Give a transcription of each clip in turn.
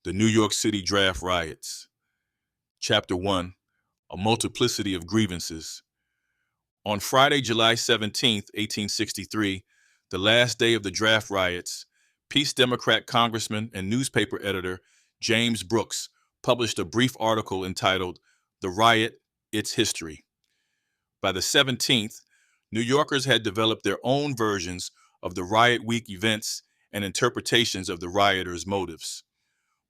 The New York City Draft Riots. Chapter 1, A Multiplicity of Grievances. On Friday, July 17, 1863, the last day of the draft riots, Peace Democrat Congressman and newspaper editor James Brooks published a brief article entitled "The Riot, Its History." By the 17th, New Yorkers had developed their own versions of the riot week events and interpretations of the rioters' motives.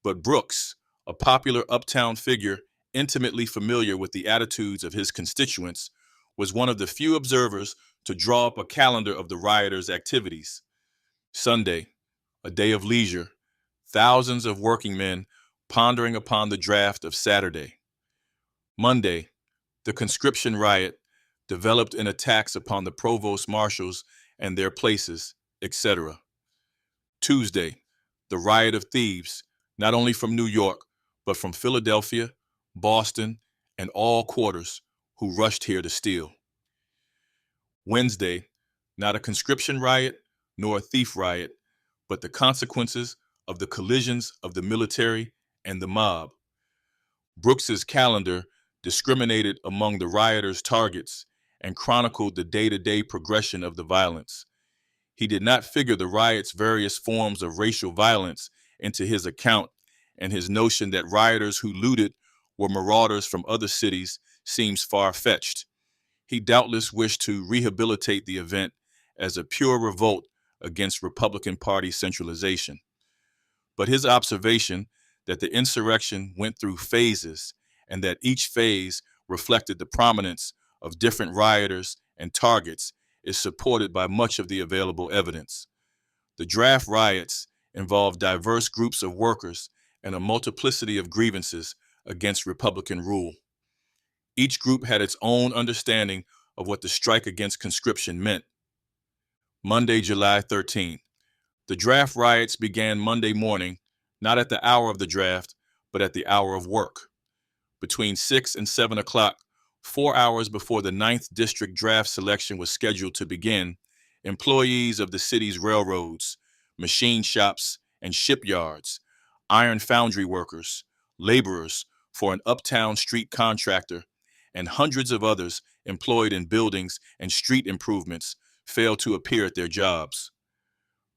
But Brooks, a popular uptown figure intimately familiar with the attitudes of his constituents, was one of the few observers to draw up a calendar of the rioters' activities. Sunday, a day of leisure, thousands of working men pondering upon the draft of Saturday. Monday, the conscription riot developed in attacks upon the provost marshals and their places, etc. Tuesday, the riot of thieves, not only from New York, but from Philadelphia, Boston, and all quarters, who rushed here to steal. Wednesday, not a conscription riot nor a thief riot, but the consequences of the collisions of the military and the mob. Brooks's calendar discriminated among the rioters' targets and chronicled the day-to-day progression of the violence. He did not figure the riot's various forms of racial violence into his account, and his notion that rioters who looted were marauders from other cities seems far-fetched. He doubtless wished to rehabilitate the event as a pure revolt against Republican Party centralization. But his observation that the insurrection went through phases and that each phase reflected the prominence of different rioters and targets is supported by much of the available evidence. The draft riots involved diverse groups of workers and a multiplicity of grievances against Republican rule. Each group had its own understanding of what the strike against conscription meant. Monday, July 13th. The draft riots began Monday morning, not at the hour of the draft, but at the hour of work. Between 6 and 7 o'clock, 4 hours before the 9th District draft selection was scheduled to begin, employees of the city's railroads, machine shops, and shipyards, iron foundry workers, laborers for an uptown street contractor, and hundreds of others employed in buildings and street improvements failed to appear at their jobs.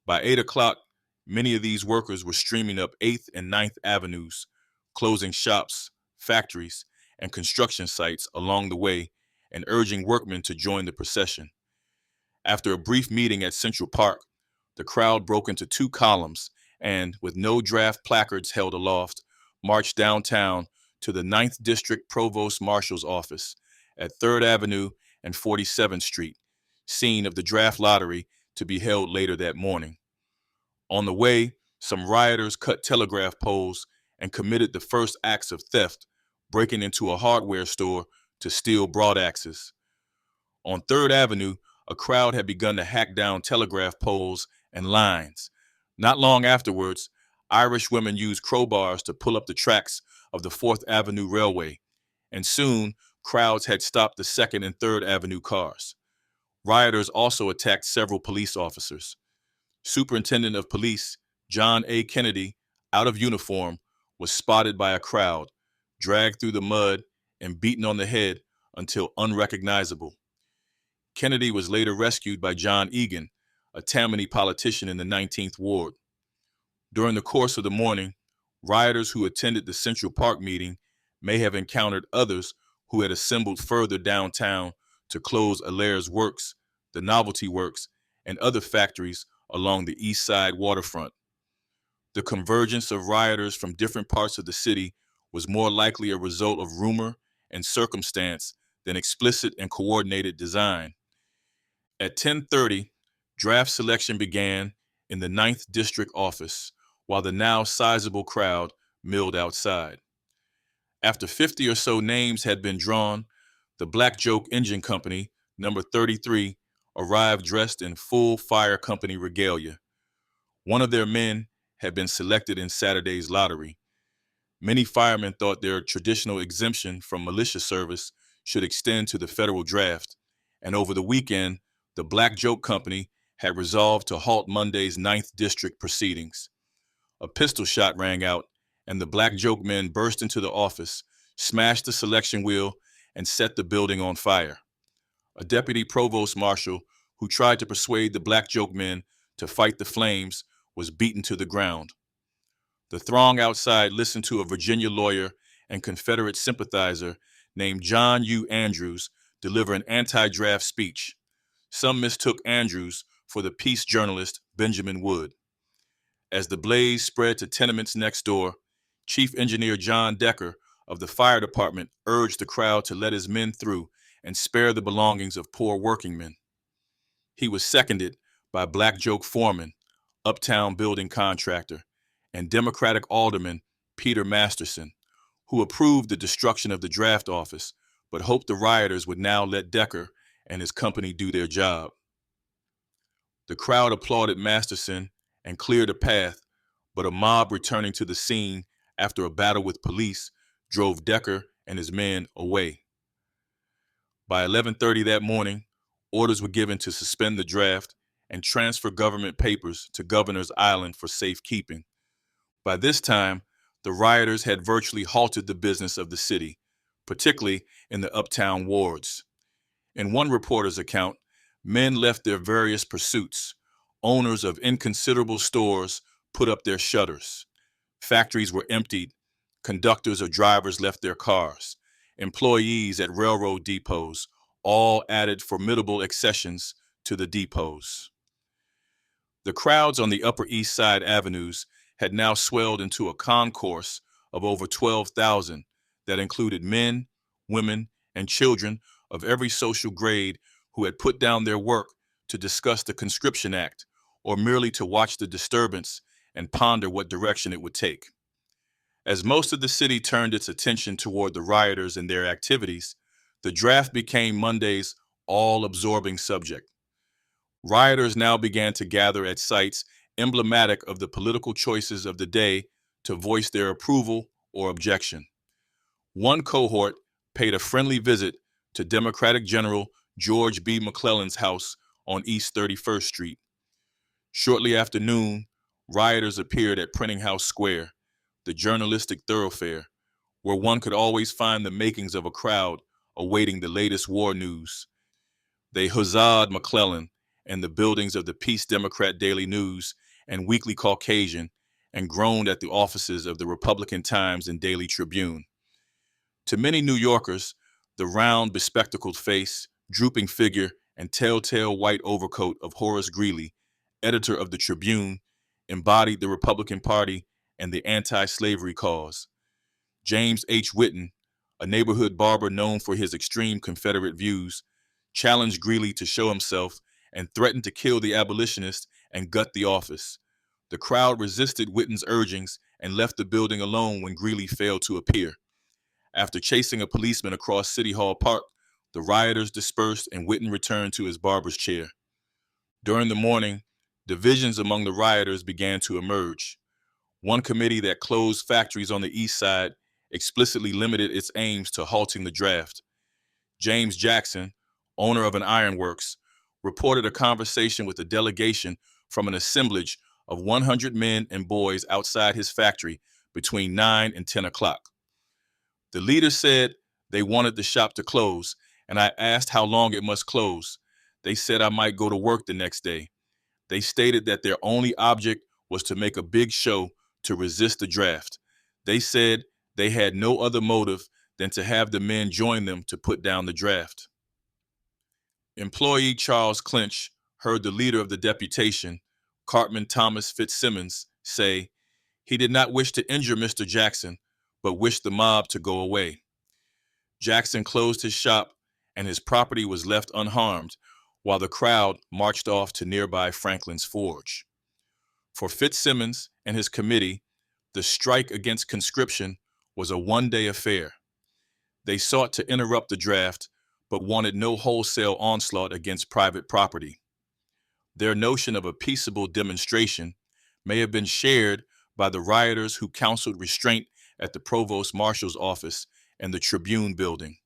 By 8 o'clock, many of these workers were streaming up 8th and 9th Avenues, closing shops, factories, and construction sites along the way and urging workmen to join the procession. After a brief meeting at Central Park, the crowd broke into two columns and, with no draft placards held aloft, marched downtown to the 9th District Provost Marshal's office at 3rd Avenue and 47th Street, scene of the draft lottery to be held later that morning. On the way, some rioters cut telegraph poles and committed the first acts of theft, breaking into a hardware store to steal broadaxes. On 3rd Avenue, a crowd had begun to hack down telegraph poles and lines. Not long afterwards, Irish women used crowbars to pull up the tracks of the 4th Avenue Railway, and soon crowds had stopped the 2nd and 3rd Avenue cars. Rioters also attacked several police officers. Superintendent of Police John A. Kennedy, out of uniform, was spotted by a crowd, dragged through the mud, and beaten on the head until unrecognizable. Kennedy was later rescued by John Egan, a Tammany politician in the 19th Ward. During the course of the morning, rioters who attended the Central Park meeting may have encountered others who had assembled further downtown to close Allaire's Works, the Novelty Works, and other factories along the East Side waterfront. The convergence of rioters from different parts of the city was more likely a result of rumor and circumstance than explicit and coordinated design. At 10:30, draft selection began in the 9th District office, while the now sizable crowd milled outside. After 50 or so names had been drawn, the Black Joke Engine Company, number 33, arrived dressed in full fire company regalia. One of their men had been selected in Saturday's lottery. Many firemen thought their traditional exemption from militia service should extend to the federal draft, and over the weekend, the Black Joke Company had resolved to halt Monday's 9th District proceedings. A pistol shot rang out, and the black joke men burst into the office, smashed the selection wheel, and set the building on fire. A deputy provost marshal who tried to persuade the black joke men to fight the flames was beaten to the ground. The throng outside listened to a Virginia lawyer and Confederate sympathizer named John U. Andrews deliver an anti-draft speech. Some mistook Andrews for the peace journalist Benjamin Wood. As the blaze spread to tenements next door, Chief Engineer John Decker of the fire department urged the crowd to let his men through and spare the belongings of poor workingmen. He was seconded by black joke foreman, uptown building contractor, and Democratic alderman Peter Masterson, who approved the destruction of the draft office, but hoped the rioters would now let Decker and his company do their job. The crowd applauded Masterson and cleared a path, but a mob returning to the scene after a battle with police drove Decker and his men away. By 11:30 that morning, orders were given to suspend the draft and transfer government papers to Governor's Island for safekeeping. By this time, the rioters had virtually halted the business of the city, particularly in the uptown wards. In one reporter's account, men left their various pursuits. Owners of inconsiderable stores put up their shutters. Factories were emptied. Conductors or drivers left their cars. Employees at railroad depots all added formidable accessions to the depots. The crowds on the Upper East Side avenues had now swelled into a concourse of over 12,000 that included men, women, and children of every social grade who had put down their work to discuss the Conscription Act or merely to watch the disturbance and ponder what direction it would take. As most of the city turned its attention toward the rioters and their activities, the draft became Monday's all-absorbing subject. Rioters now began to gather at sites emblematic of the political choices of the day to voice their approval or objection. One cohort paid a friendly visit to Democratic General George B. McClellan's house on East 31st Street. Shortly after noon, rioters appeared at Printing House Square, the journalistic thoroughfare, where one could always find the makings of a crowd awaiting the latest war news. They huzzaed McClellan and the buildings of the Peace Democrat Daily News and Weekly Caucasian and groaned at the offices of the Republican Times and Daily Tribune. To many New Yorkers, the round, bespectacled face, drooping figure, and telltale white overcoat of Horace Greeley, editor of the Tribune, embodied the Republican Party and the anti-slavery cause. James H. Whitten, a neighborhood barber known for his extreme Confederate views, challenged Greeley to show himself and threatened to kill the abolitionist and gut the office. The crowd resisted Whitten's urgings and left the building alone when Greeley failed to appear. After chasing a policeman across City Hall Park, the rioters dispersed and Whitten returned to his barber's chair. During the morning, divisions among the rioters began to emerge. One committee that closed factories on the east side explicitly limited its aims to halting the draft. James Jackson, owner of an ironworks, reported a conversation with a delegation from an assemblage of 100 men and boys outside his factory between 9 and 10 o'clock. The leader said they wanted the shop to close, and I asked how long it must close. They said I might go to work the next day. They stated that their only object was to make a big show to resist the draft. They said they had no other motive than to have the men join them to put down the draft. Employee Charles Clinch heard the leader of the deputation, Cartman Thomas Fitzsimmons, say he did not wish to injure Mr. Jackson, but wished the mob to go away. Jackson closed his shop and his property was left unharmed while the crowd marched off to nearby Franklin's Forge. For Fitzsimmons and his committee, the strike against conscription was a one-day affair. They sought to interrupt the draft, but wanted no wholesale onslaught against private property. Their notion of a peaceable demonstration may have been shared by the rioters who counseled restraint at the provost marshal's office and the Tribune building.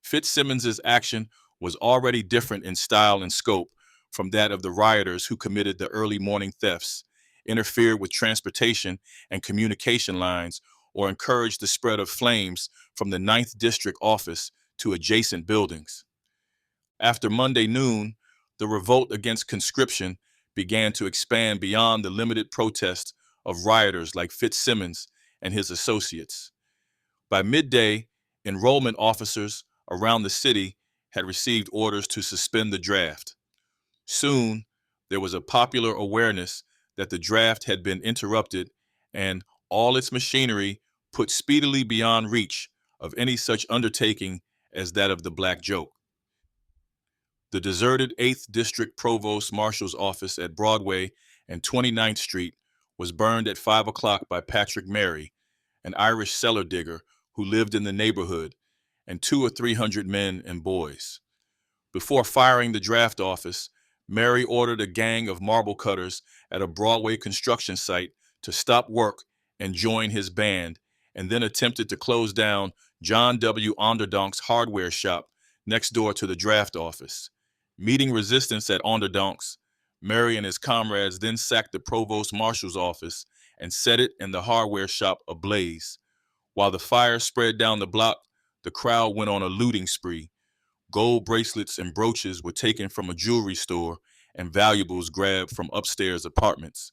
Fitzsimmons's action was already different in style and scope from that of the rioters who committed the early morning thefts, interfered with transportation and communication lines, or encouraged the spread of flames from the Ninth District office to adjacent buildings. After Monday noon, the revolt against conscription began to expand beyond the limited protest of rioters like Fitzsimmons and his associates. By midday, enrollment officers around the city had received orders to suspend the draft. Soon, there was a popular awareness that the draft had been interrupted and all its machinery put speedily beyond reach of any such undertaking as that of the Black Joke. The deserted 8th District Provost Marshal's office at Broadway and 29th Street was burned at 5 o'clock by Patrick Mary, an Irish cellar digger who lived in the neighborhood, and 200 or 300 men and boys. Before firing the draft office, Mary ordered a gang of marble cutters at a Broadway construction site to stop work and join his band, and then attempted to close down John W. Onderdonk's hardware shop next door to the draft office. Meeting resistance at Onderdonk's, Mary and his comrades then sacked the provost marshal's office and set it and the hardware shop ablaze. While the fire spread down the block, the crowd went on a looting spree. Gold bracelets and brooches were taken from a jewelry store and valuables grabbed from upstairs apartments.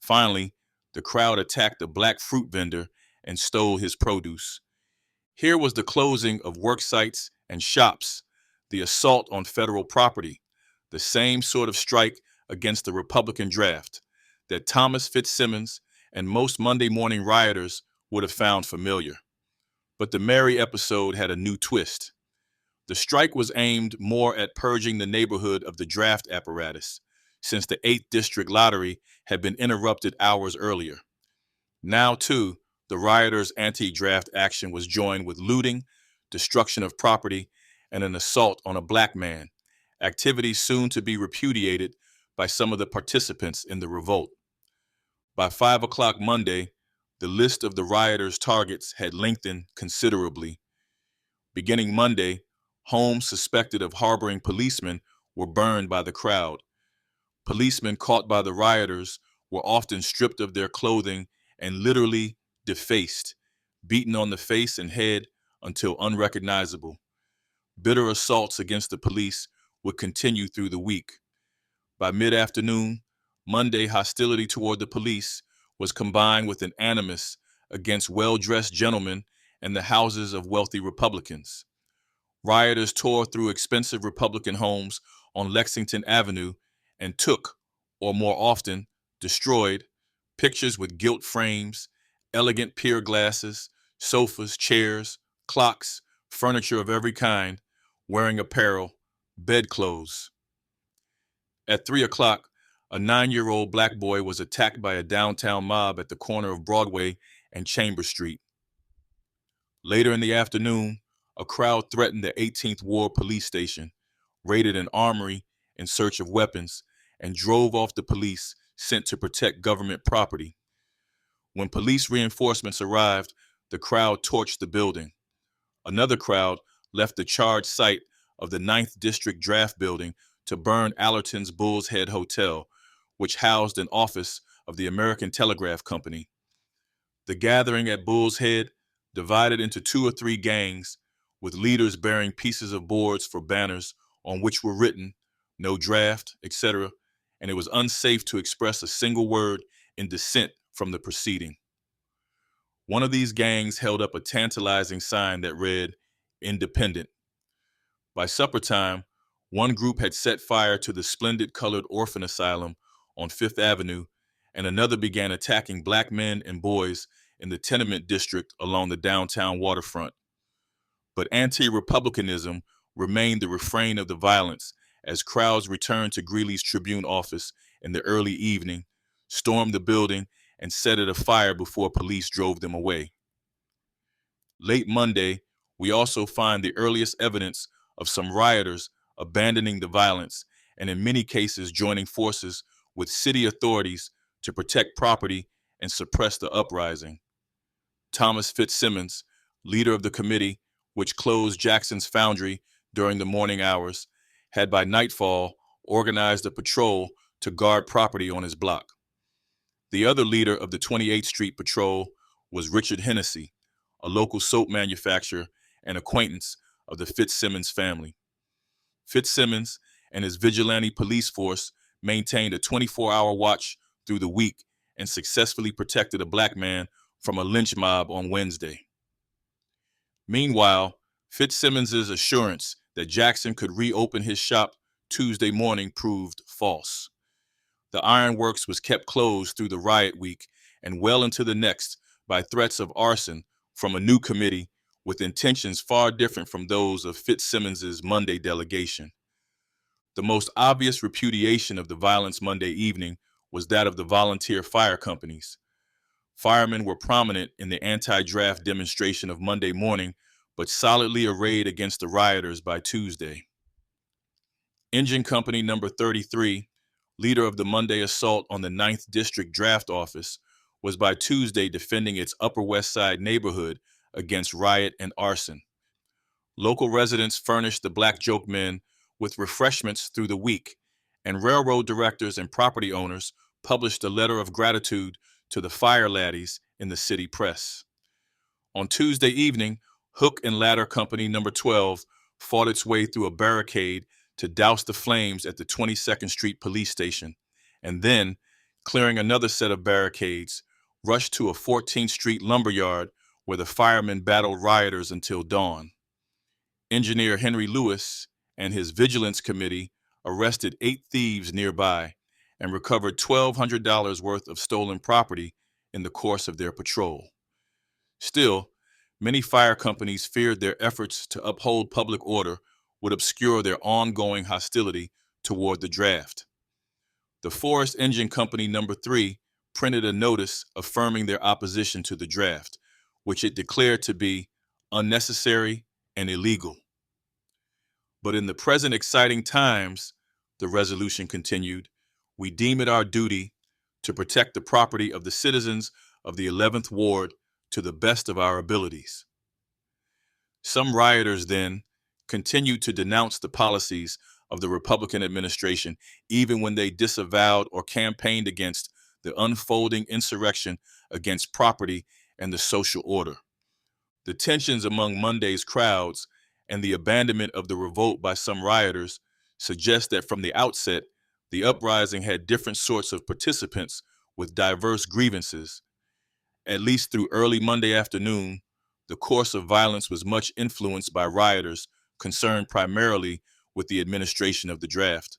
Finally, the crowd attacked a black fruit vendor and stole his produce. Here was the closing of work sites and shops, the assault on federal property, the same sort of strike against the Republican draft that Thomas Fitzsimmons and most Monday morning rioters would have found familiar. But the Mary episode had a new twist. The strike was aimed more at purging the neighborhood of the draft apparatus, since the 8th District lottery had been interrupted hours earlier. Now, too, the rioters' anti-draft action was joined with looting, destruction of property, and an assault on a black man, activities soon to be repudiated by some of the participants in the revolt. By 5 o'clock Monday, the list of the rioters' targets had lengthened considerably. Beginning Monday, homes suspected of harboring policemen were burned by the crowd. Policemen caught by the rioters were often stripped of their clothing and literally defaced, beaten on the face and head until unrecognizable. Bitter assaults against the police would continue through the week. By mid-afternoon, Monday hostility toward the police was combined with an animus against well-dressed gentlemen and the houses of wealthy Republicans. Rioters tore through expensive Republican homes on Lexington Avenue and took, or more often, destroyed, pictures with gilt frames, elegant pier glasses, sofas, chairs, clocks, furniture of every kind, wearing apparel, bedclothes. At 3 o'clock, a 9-year-old black boy was attacked by a downtown mob at the corner of Broadway and Chambers Street. Later in the afternoon, a crowd threatened the 18th Ward Police Station, raided an armory in search of weapons, and drove off the police sent to protect government property. When police reinforcements arrived, the crowd torched the building. Another crowd left the charged site of the 9th District Draft Building to burn Allerton's Bull's Head Hotel, which housed an office of the American Telegraph Company. The gathering at Bull's Head divided into 2 or 3 gangs, with leaders bearing pieces of boards for banners on which were written, "No draft," etc., and it was unsafe to express a single word in dissent from the proceeding. One of these gangs held up a tantalizing sign that read, "Independent." By supper time, one group had set fire to the splendid colored orphan asylum on Fifth Avenue, and another began attacking black men and boys in the tenement district along the downtown waterfront. But anti-republicanism remained the refrain of the violence as crowds returned to Greeley's Tribune office in the early evening, stormed the building, and set it afire before police drove them away. Late Monday, we also find the earliest evidence of some rioters abandoning the violence and in many cases joining forces with city authorities to protect property and suppress the uprising. Thomas Fitzsimmons, leader of the committee which closed Jackson's Foundry during the morning hours, had by nightfall organized a patrol to guard property on his block. The other leader of the 28th Street Patrol was Richard Hennessy, a local soap manufacturer and acquaintance of the Fitzsimmons family. Fitzsimmons and his vigilante police force maintained a 24-hour watch through the week and successfully protected a black man from a lynch mob on Wednesday. Meanwhile, Fitzsimmons' assurance that Jackson could reopen his shop Tuesday morning proved false. The ironworks was kept closed through the riot week and well into the next by threats of arson from a new committee with intentions far different from those of Fitzsimmons' Monday delegation. The most obvious repudiation of the violence Monday evening was that of the volunteer fire companies. Firemen were prominent in the anti-draft demonstration of Monday morning, but solidly arrayed against the rioters by Tuesday. Engine Company Number 33, leader of the Monday assault on the 9th District Draft Office, was by Tuesday defending its Upper West Side neighborhood against riot and arson. Local residents furnished the Black Joke Men with refreshments through the week, and railroad directors and property owners published a letter of gratitude to the fire laddies in the city press. On Tuesday evening, Hook and Ladder Company Number 12 fought its way through a barricade to douse the flames at the 22nd Street Police Station, and then, clearing another set of barricades, rushed to a 14th Street lumberyard where the firemen battled rioters until dawn. Engineer Henry Lewis and his Vigilance Committee arrested 8 thieves nearby and recovered $1,200 worth of stolen property in the course of their patrol. Still, many fire companies feared their efforts to uphold public order would obscure their ongoing hostility toward the draft. The Forest Engine Company Number 3 printed a notice affirming their opposition to the draft, which it declared to be unnecessary and illegal. But in the present exciting times, the resolution continued, we deem it our duty to protect the property of the citizens of the 11th Ward to the best of our abilities. Some rioters then continued to denounce the policies of the Republican administration, even when they disavowed or campaigned against the unfolding insurrection against property and the social order. The tensions among Monday's crowds and the abandonment of the revolt by some rioters suggest that from the outset, the uprising had different sorts of participants with diverse grievances. At least through early Monday afternoon, the course of violence was much influenced by rioters concerned primarily with the administration of the draft.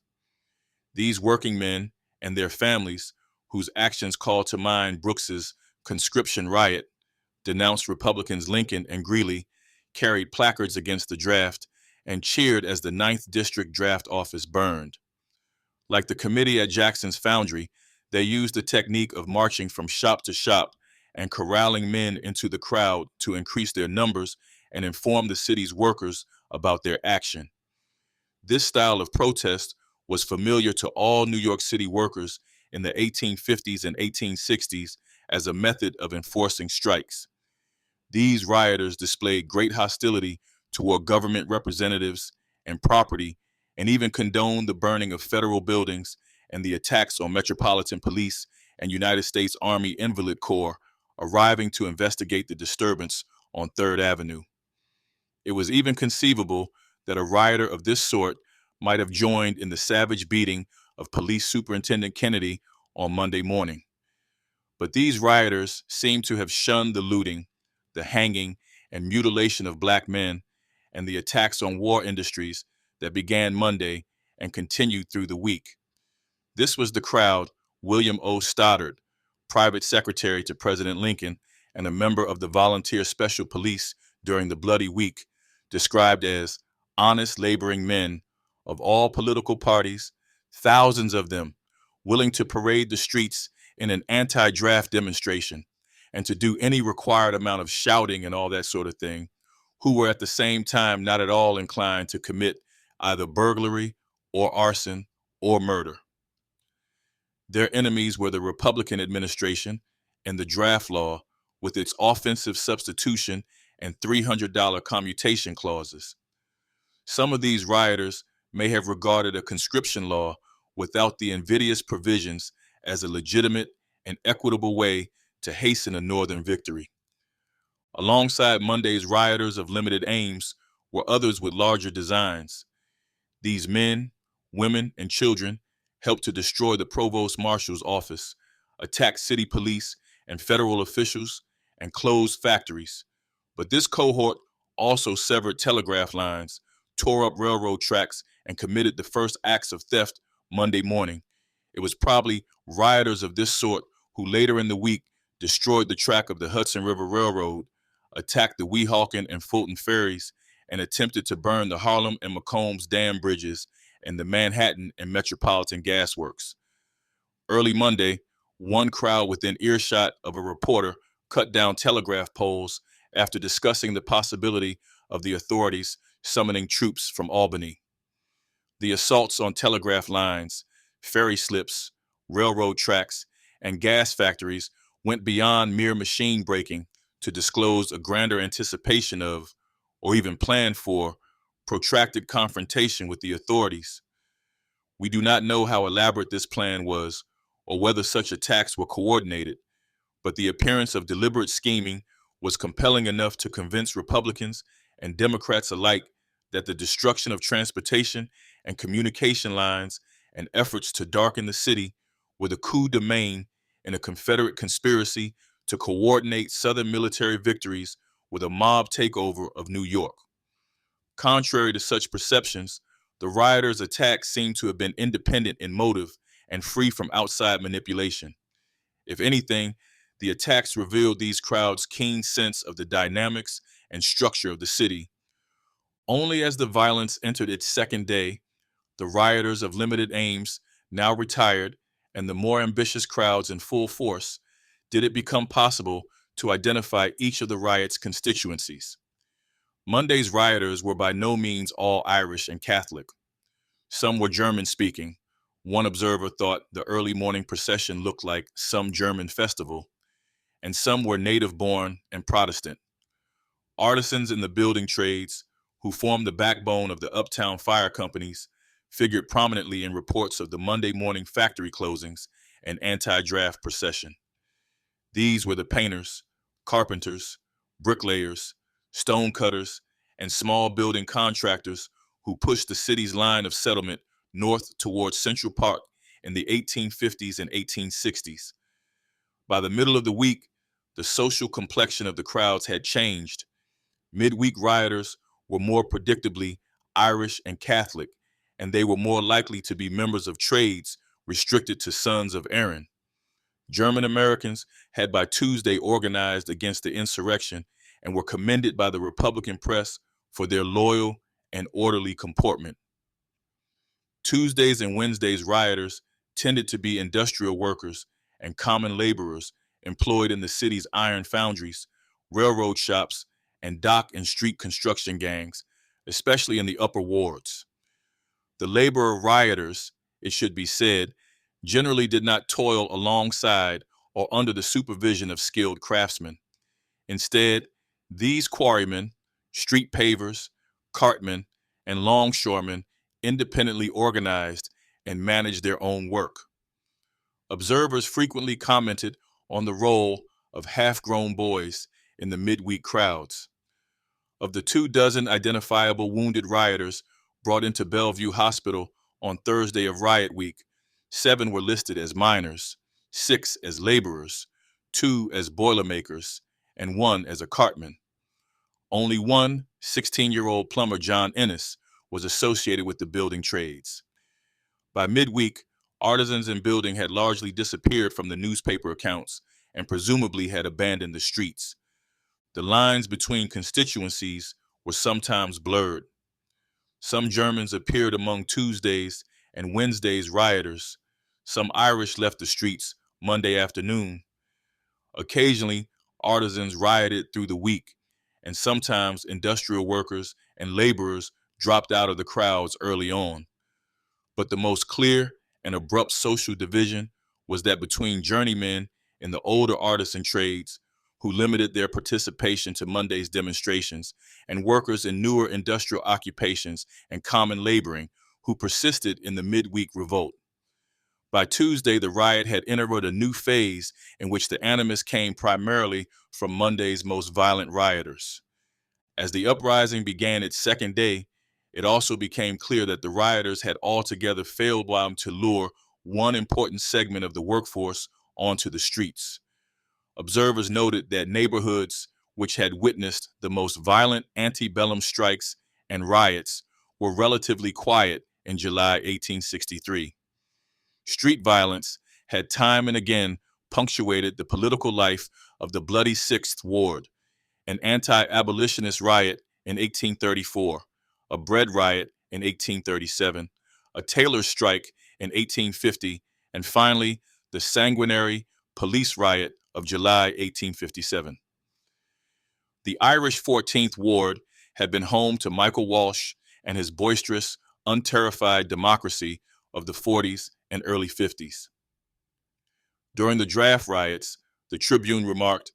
These working men and their families, whose actions call to mind Brooks's conscription riot, denounced Republicans Lincoln and Greeley, carried placards against the draft, and cheered as the 9th District Draft Office burned. Like the committee at Jackson's Foundry, they used the technique of marching from shop to shop and corralling men into the crowd to increase their numbers and inform the city's workers about their action. This style of protest was familiar to all New York City workers in the 1850s and 1860s as a method of enforcing strikes. These rioters displayed great hostility toward government representatives and property, and even condoned the burning of federal buildings and the attacks on Metropolitan Police and United States Army Invalid Corps arriving to investigate the disturbance on 3rd Avenue. It was even conceivable that a rioter of this sort might have joined in the savage beating of Police Superintendent Kennedy on Monday morning. But these rioters seem to have shunned the looting, the hanging, and mutilation of black men, and the attacks on war industries that began Monday and continued through the week. This was the crowd William O. Stoddard, private secretary to President Lincoln and a member of the Volunteer Special Police during the Bloody Week, described as honest laboring men of all political parties, thousands of them willing to parade the streets in an anti-draft demonstration and to do any required amount of shouting and all that sort of thing, who were at the same time not at all inclined to commit either burglary or arson or murder. Their enemies were the Republican administration and the draft law with its offensive substitution and $300 commutation clauses. Some of these rioters may have regarded a conscription law without the invidious provisions as a legitimate and equitable way to hasten a Northern victory. Alongside Monday's rioters of limited aims were others with larger designs. These men, women, and children helped to destroy the provost marshal's office, attack city police and federal officials, and close factories. But this cohort also severed telegraph lines, tore up railroad tracks, and committed the first acts of theft Monday morning. It was probably rioters of this sort who later in the week destroyed the track of the Hudson River Railroad, attacked the Weehawken and Fulton ferries, and attempted to burn the Harlem and Macombs dam bridges and the Manhattan and Metropolitan Gas Works. Early Monday, one crowd within earshot of a reporter cut down telegraph poles after discussing the possibility of the authorities summoning troops from Albany. The assaults on telegraph lines, ferry slips, railroad tracks, and gas factories went beyond mere machine breaking to disclose a grander anticipation of, or even plan for, protracted confrontation with the authorities. We do not know how elaborate this plan was or whether such attacks were coordinated, but the appearance of deliberate scheming was compelling enough to convince Republicans and Democrats alike that the destruction of transportation and communication lines and efforts to darken the city were the coup de main in a Confederate conspiracy to coordinate Southern military victories with a mob takeover of New York. Contrary to such perceptions, the rioters' attacks seem to have been independent in motive and free from outside manipulation. If anything, the attacks revealed these crowds' keen sense of the dynamics and structure of the city. Only as the violence entered its second day, the rioters of limited aims, now retired, and the more ambitious crowds in full force, did it become possible to identify each of the riot's constituencies. Monday's rioters were by no means all Irish and Catholic. Some were German-speaking. One observer thought the early morning procession looked like some German festival, and some were native-born and Protestant. Artisans in the building trades, who formed the backbone of the uptown fire companies, figured prominently in reports of the Monday morning factory closings and anti-draft procession. These were the painters, carpenters, bricklayers, stonecutters, and small building contractors who pushed the city's line of settlement north towards Central Park in the 1850s and 1860s. By the middle of the week, the social complexion of the crowds had changed. Midweek rioters were more predictably Irish and Catholic, and they were more likely to be members of trades restricted to sons of Erin. German Americans had by Tuesday organized against the insurrection and were commended by the Republican press for their loyal and orderly comportment. Tuesdays and Wednesdays rioters tended to be industrial workers and common laborers employed in the city's iron foundries, railroad shops, and dock and street construction gangs, especially in the upper wards. The laborer rioters, it should be said, generally did not toil alongside or under the supervision of skilled craftsmen. Instead, these quarrymen, street pavers, cartmen, and longshoremen independently organized and managed their own work. Observers frequently commented on the role of half-grown boys in the midweek crowds. Of the 24 identifiable wounded rioters brought into Bellevue Hospital on Thursday of riot week, 7 were listed as minors, 6 as laborers, 2 as boilermakers, and 1 as a cartman. Only one 16-year-old plumber, John Ennis, was associated with the building trades. By midweek, artisans in building had largely disappeared from the newspaper accounts and presumably had abandoned the streets. The lines between constituencies were sometimes blurred. Some Germans appeared among Tuesdays and Wednesdays rioters. Some Irish left the streets Monday afternoon. Occasionally, artisans rioted through the week, and sometimes industrial workers and laborers dropped out of the crowds early on. But the most clear and abrupt social division was that between journeymen in the older artisan trades, who limited their participation to Monday's demonstrations, and workers in newer industrial occupations and common laboring, who persisted in the midweek revolt. By Tuesday, the riot had entered a new phase in which the animus came primarily from Monday's most violent rioters. As the uprising began its second day, it also became clear that the rioters had altogether failed to lure one important segment of the workforce onto the streets. Observers noted that neighborhoods which had witnessed the most violent antebellum strikes and riots were relatively quiet in July 1863. Street violence had time and again punctuated the political life of the Bloody Sixth Ward, an anti-abolitionist riot in 1834, a bread riot in 1837, a tailor's strike in 1850, and finally, the sanguinary police riot of July 1857. The Irish 14th Ward had been home to Michael Walsh and his boisterous, unterrified democracy of the 40s and early 50s. During the draft riots, the Tribune remarked,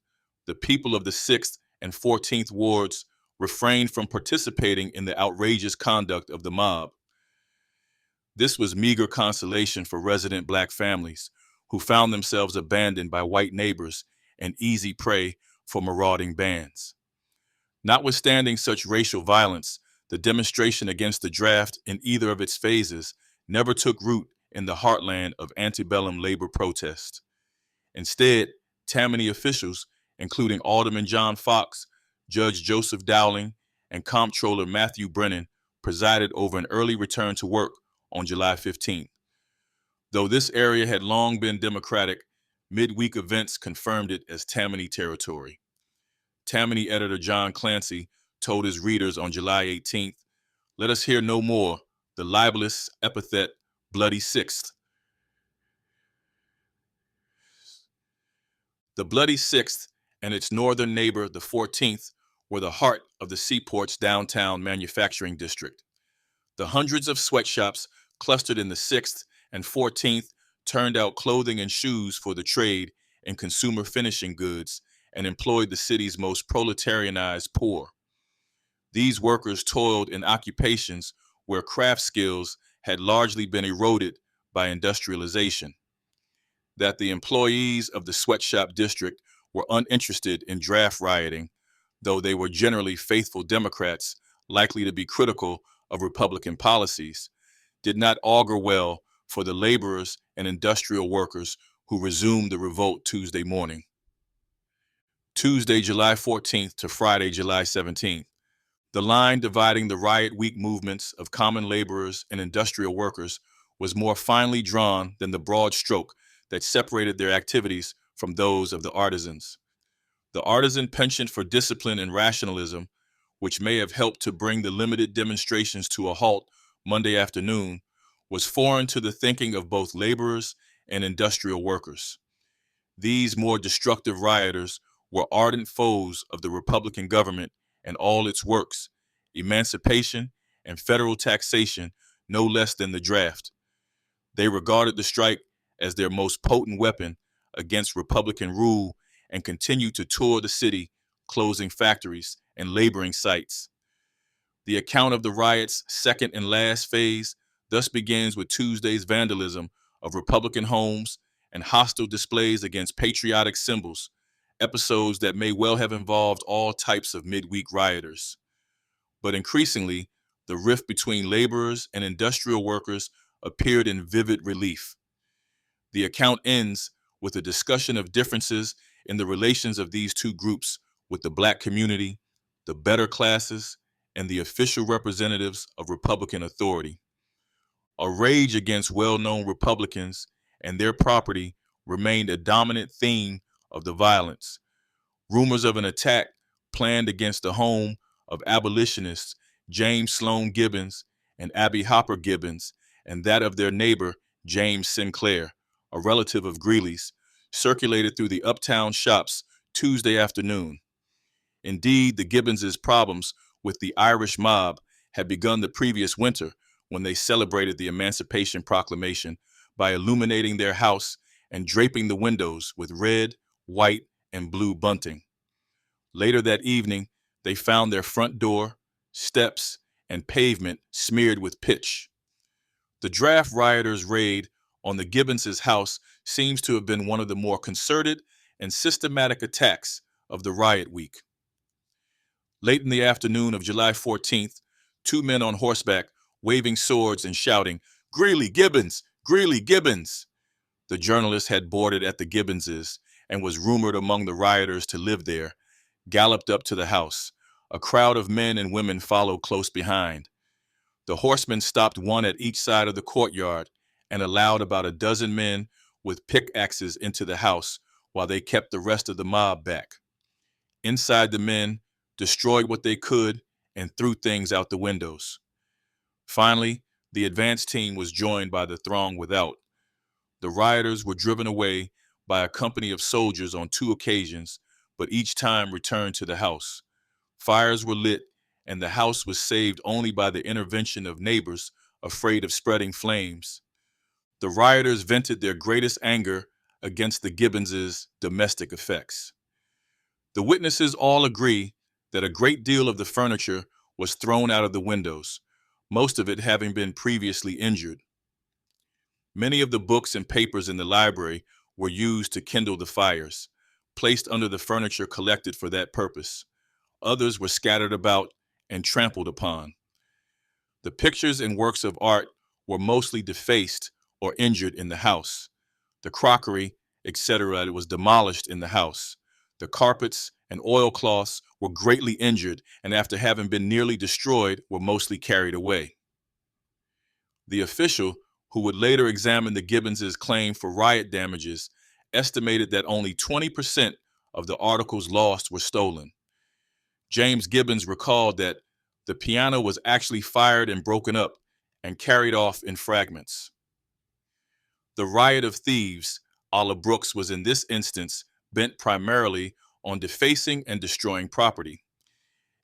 the people of the 6th and 14th Wards refrained from participating in the outrageous conduct of the mob. This was meager consolation for resident black families who found themselves abandoned by white neighbors and easy prey for marauding bands. Notwithstanding such racial violence, the demonstration against the draft in either of its phases never took root in the heartland of antebellum labor protest. Instead, Tammany officials, including Alderman John Fox, Judge Joseph Dowling, and Comptroller Matthew Brennan, presided over an early return to work on July 15th. Though this area had long been Democratic, midweek events confirmed it as Tammany territory. Tammany editor John Clancy told his readers on July 18th, "Let us hear no more the libelous epithet Bloody Sixth." The Bloody Sixth and its northern neighbor, the 14th, were the heart of the seaport's downtown manufacturing district. The hundreds of sweatshops clustered in the 6th and 14th turned out clothing and shoes for the trade and consumer finishing goods and employed the city's most proletarianized poor. These workers toiled in occupations where craft skills had largely been eroded by industrialization. That the employees of the sweatshop district were uninterested in draft rioting, though they were generally faithful Democrats likely to be critical of Republican policies, did not augur well for the laborers and industrial workers who resumed the revolt Tuesday morning. Tuesday, July 14th to Friday, July 17th. The line dividing the riot week movements of common laborers and industrial workers was more finely drawn than the broad stroke that separated their activities from those of the artisans. The artisan penchant for discipline and rationalism, which may have helped to bring the limited demonstrations to a halt Monday afternoon, was foreign to the thinking of both laborers and industrial workers. These more destructive rioters were ardent foes of the Republican government and all its works, emancipation and federal taxation no less than the draft. They regarded the strike as their most potent weapon against Republican rule and continued to tour the city, closing factories and laboring sites. The account of the riot's second and last phase thus begins with Tuesday's vandalism of Republican homes and hostile displays against patriotic symbols, episodes that may well have involved all types of midweek rioters. But increasingly, the rift between laborers and industrial workers appeared in vivid relief. The account ends with a discussion of differences in the relations of these two groups with the black community, the better classes, and the official representatives of Republican authority. A rage against well-known Republicans and their property remained a dominant theme of the violence. Rumors of an attack planned against the home of abolitionists James Sloan Gibbons and Abby Hopper Gibbons, and that of their neighbor James Sinclair, a relative of Greeley's, circulated through the uptown shops Tuesday afternoon. Indeed, the Gibbonses' problems with the Irish mob had begun the previous winter when they celebrated the Emancipation Proclamation by illuminating their house and draping the windows with red, white, and blue bunting. Later that evening, they found their front door, steps, and pavement smeared with pitch. The draft rioters' raid on the Gibbons' house seems to have been one of the more concerted and systematic attacks of the riot week. Late in the afternoon of July 14th, two men on horseback, waving swords and shouting, "Greeley Gibbons! Greeley Gibbons!" The journalist had boarded at the Gibbonses and was rumored among the rioters to live there, galloped up to the house. A crowd of men and women followed close behind. The horsemen stopped one at each side of the courtyard and allowed about a dozen men with pickaxes into the house while they kept the rest of the mob back. Inside, the men destroyed what they could and threw things out the windows. Finally, the advance team was joined by the throng without. The rioters were driven away by a company of soldiers on two occasions, but each time returned to the house. Fires were lit, and the house was saved only by the intervention of neighbors afraid of spreading flames. The rioters vented their greatest anger against the Gibbonses' domestic effects. The witnesses all agree that a great deal of the furniture was thrown out of the windows, most of it having been previously injured. Many of the books and papers in the library were used to kindle the fires, placed under the furniture collected for that purpose. Others were scattered about and trampled upon. The pictures and works of art were mostly defaced or injured in the house. The crockery, etc., was demolished in the house. The carpets and oilcloths were greatly injured, and after having been nearly destroyed, were mostly carried away. The official, who would later examine the Gibbons' claim for riot damages, estimated that only 20% of the articles lost were stolen. James Gibbons recalled that the piano was actually fired and broken up and carried off in fragments. The riot of thieves, a la Brooks, was in this instance bent primarily on defacing and destroying property.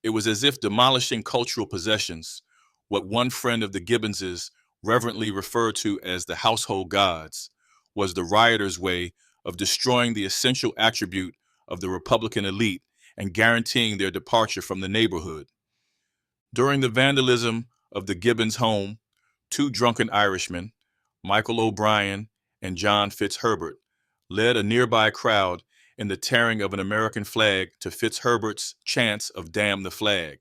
It was as if demolishing cultural possessions, what one friend of the Gibbonses reverently referred to as the household gods, was the rioters' way of destroying the essential attribute of the Republican elite and guaranteeing their departure from the neighborhood. During the vandalism of the Gibbons home, two drunken Irishmen, Michael O'Brien and John Fitzherbert, led a nearby crowd in the tearing of an American flag to Fitzherbert's chants of "Damn the Flag."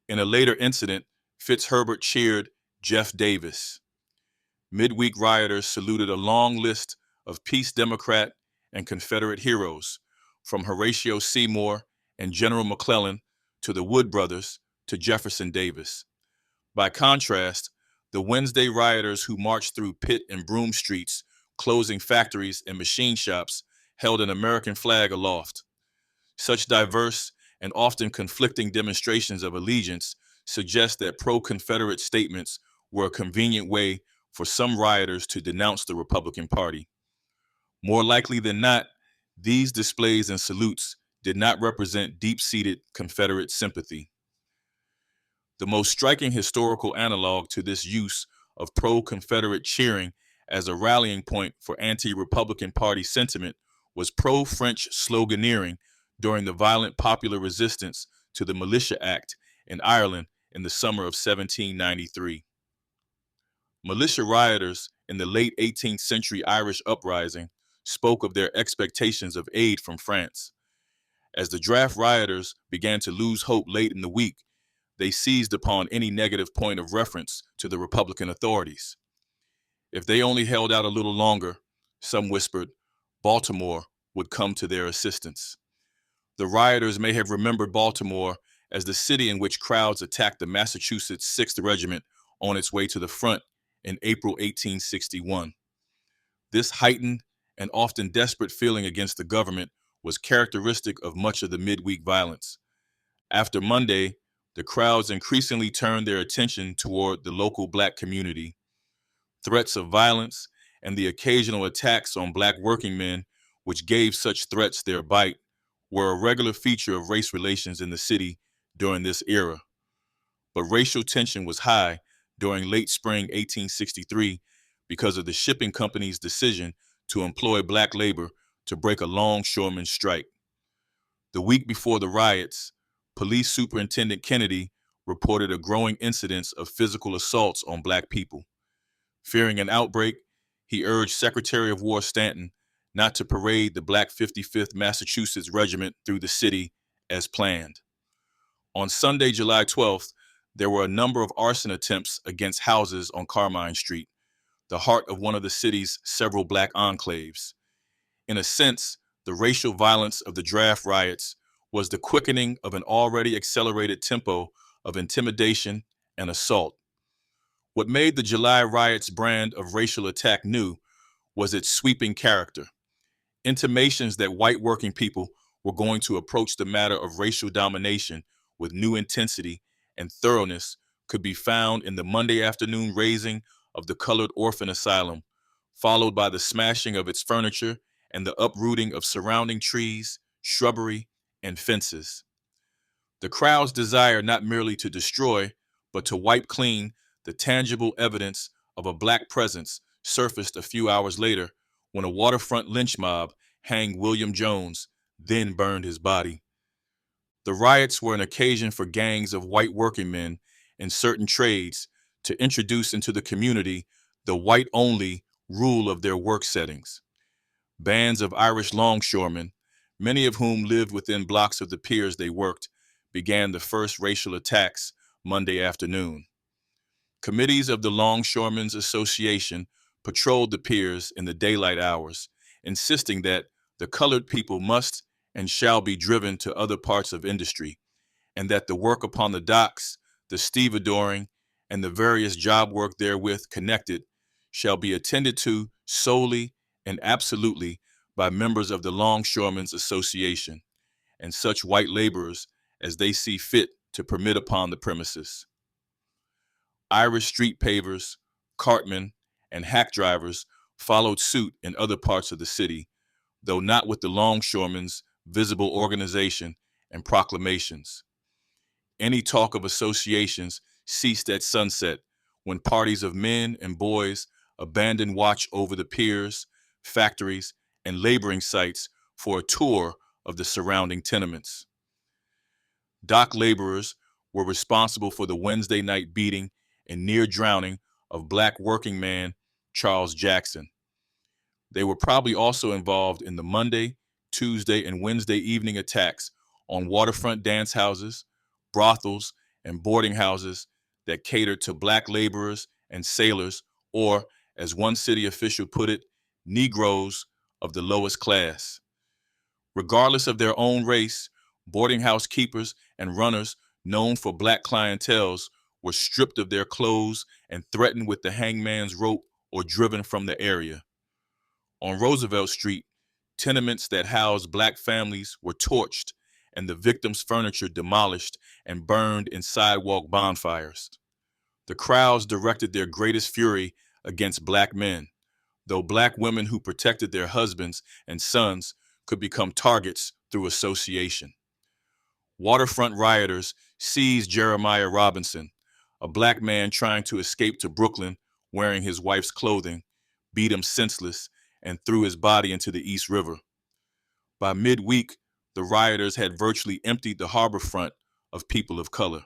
In a later incident, Fitzherbert cheered Jeff Davis. Midweek rioters saluted a long list of Peace Democrat and Confederate heroes, from Horatio Seymour and General McClellan to the Wood Brothers to Jefferson Davis. By contrast, the Wednesday rioters who marched through Pitt and Broome streets, closing factories and machine shops, held an American flag aloft. Such diverse and often conflicting demonstrations of allegiance suggest that pro-Confederate statements were a convenient way for some rioters to denounce the Republican Party. More likely than not, these displays and salutes did not represent deep-seated Confederate sympathy. The most striking historical analog to this use of pro-Confederate cheering as a rallying point for anti-Republican Party sentiment was pro-French sloganeering during the violent popular resistance to the Militia Act in Ireland in the summer of 1793. Militia rioters in the late 18th century Irish uprising spoke of their expectations of aid from France. As the draft rioters began to lose hope late in the week, they seized upon any negative point of reference to the Republican authorities. If they only held out a little longer, some whispered, Baltimore would come to their assistance. The rioters may have remembered Baltimore as the city in which crowds attacked the Massachusetts 6th Regiment on its way to the front in April 1861. This heightened and often desperate feeling against the government was characteristic of much of the midweek violence. After Monday, the crowds increasingly turned their attention toward the local Black community. Threats of violence and the occasional attacks on Black working men, which gave such threats their bite, were a regular feature of race relations in the city during this era. But racial tension was high during late spring 1863 because of the shipping company's decision to employ Black labor to break a longshoreman strike. The week before the riots, Police Superintendent Kennedy reported a growing incidence of physical assaults on Black people. Fearing an outbreak, he urged Secretary of War Stanton not to parade the Black 55th Massachusetts Regiment through the city as planned. On Sunday, July 12th, there were a number of arson attempts against houses on Carmine Street, the heart of one of the city's several Black enclaves. In a sense, the racial violence of the draft riots was the quickening of an already accelerated tempo of intimidation and assault. What made the July riots' brand of racial attack new was its sweeping character. Intimations that white working people were going to approach the matter of racial domination with new intensity and thoroughness could be found in the Monday afternoon razing of the colored orphan asylum, followed by the smashing of its furniture and the uprooting of surrounding trees, shrubbery, and fences. The crowd's desire not merely to destroy, but to wipe clean the tangible evidence of a Black presence surfaced a few hours later when a waterfront lynch mob hanged William Jones, then burned his body. The riots were an occasion for gangs of white working men in certain trades to introduce into the community the white-only rule of their work settings. Bands of Irish longshoremen, many of whom lived within blocks of the piers they worked, began the first racial attacks Monday afternoon. Committees of the Longshoremen's Association patrolled the piers in the daylight hours, insisting that the colored people must and shall be driven to other parts of industry, and that the work upon the docks, the stevedoring, and the various job work therewith connected shall be attended to solely and absolutely by members of the Longshoremen's Association, and such white laborers as they see fit to permit upon the premises. Irish street pavers, cartmen, and hack drivers followed suit in other parts of the city, though not with the longshoremen's visible organization and proclamations. Any talk of associations ceased at sunset when parties of men and boys abandoned watch over the piers, factories, and laboring sites for a tour of the surrounding tenements. Dock laborers were responsible for the Wednesday night beating and near drowning of Black working man Charles Jackson. They were probably also involved in the Monday, Tuesday, and Wednesday evening attacks on waterfront dance houses, brothels, and boarding houses that catered to Black laborers and sailors, or, as one city official put it, Negroes of the lowest class. Regardless of their own race, boarding house keepers and runners known for Black clienteles were stripped of their clothes and threatened with the hangman's rope or driven from the area. On Roosevelt Street, tenements that housed Black families were torched and the victims' furniture demolished and burned in sidewalk bonfires. The crowds directed their greatest fury against Black men, though Black women who protected their husbands and sons could become targets through association. Waterfront rioters seized Jeremiah Robinson, a Black man trying to escape to Brooklyn wearing his wife's clothing, beat him senseless, and threw his body into the East River. By midweek, the rioters had virtually emptied the harbor front of people of color.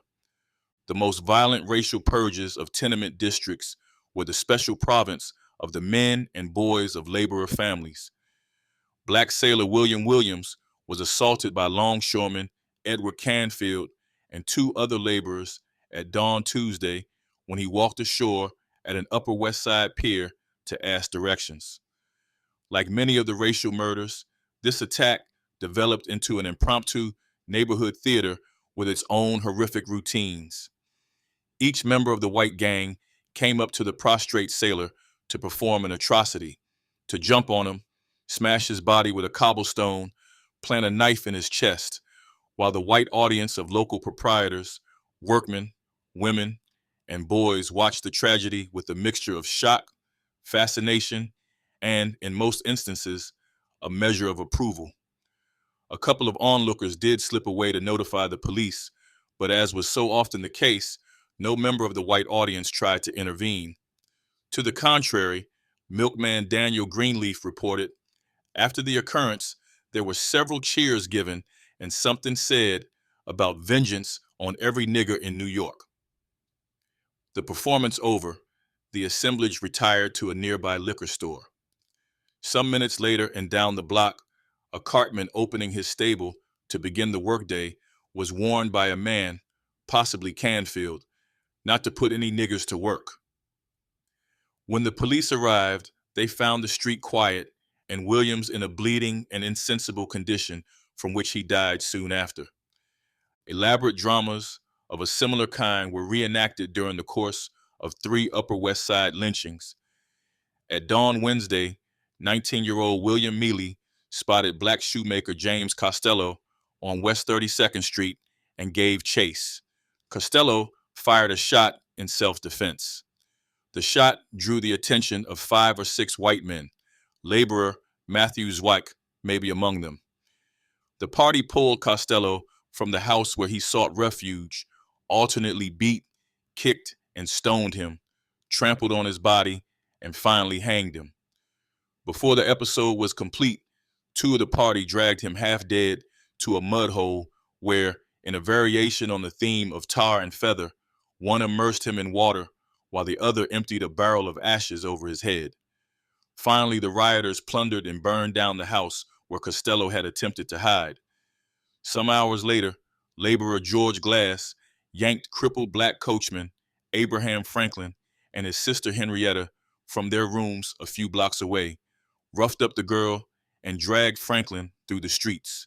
The most violent racial purges of tenement districts were the special province of the men and boys of laborer families. Black sailor William Williams was assaulted by longshoreman Edward Canfield and two other laborers at dawn Tuesday when he walked ashore at an Upper West Side pier to ask directions. Like many of the racial murders, this attack developed into an impromptu neighborhood theater with its own horrific routines. Each member of the white gang came up to the prostrate sailor to perform an atrocity, to jump on him, smash his body with a cobblestone, plant a knife in his chest, while the white audience of local proprietors, workmen, women, and boys watched the tragedy with a mixture of shock, fascination, and, in most instances, a measure of approval. A couple of onlookers did slip away to notify the police, but as was so often the case, no member of the white audience tried to intervene. To the contrary, milkman Daniel Greenleaf reported, after the occurrence, there were several cheers given and something said about vengeance on every nigger in New York. The performance over, the assemblage retired to a nearby liquor store. Some minutes later, and down the block, a cartman opening his stable to begin the workday was warned by a man, possibly Canfield, not to put any niggers to work. When the police arrived, they found the street quiet and Williams in a bleeding and insensible condition from which he died soon after. Elaborate dramas of a similar kind were reenacted during the course of 3 Upper West Side lynchings. At dawn Wednesday, 19-year-old William Mealy spotted black shoemaker James Costello on West 32nd Street and gave chase. Costello fired a shot in self-defense. The shot drew the attention of 5 or 6 white men. Laborer Matthew Zweig may be among them. The party pulled Costello from the house where he sought refuge, alternately beat, kicked, and stoned him, trampled on his body, and finally hanged him. Before the episode was complete, 2 of the party dragged him half dead to a mud hole where, in a variation on the theme of tar and feather, one immersed him in water while the other emptied a barrel of ashes over his head. Finally, the rioters plundered and burned down the house where Costello had attempted to hide. Some hours later, laborer George Glass yanked crippled black coachman Abraham Franklin and his sister Henrietta from their rooms a few blocks away, roughed up the girl, and dragged Franklin through the streets.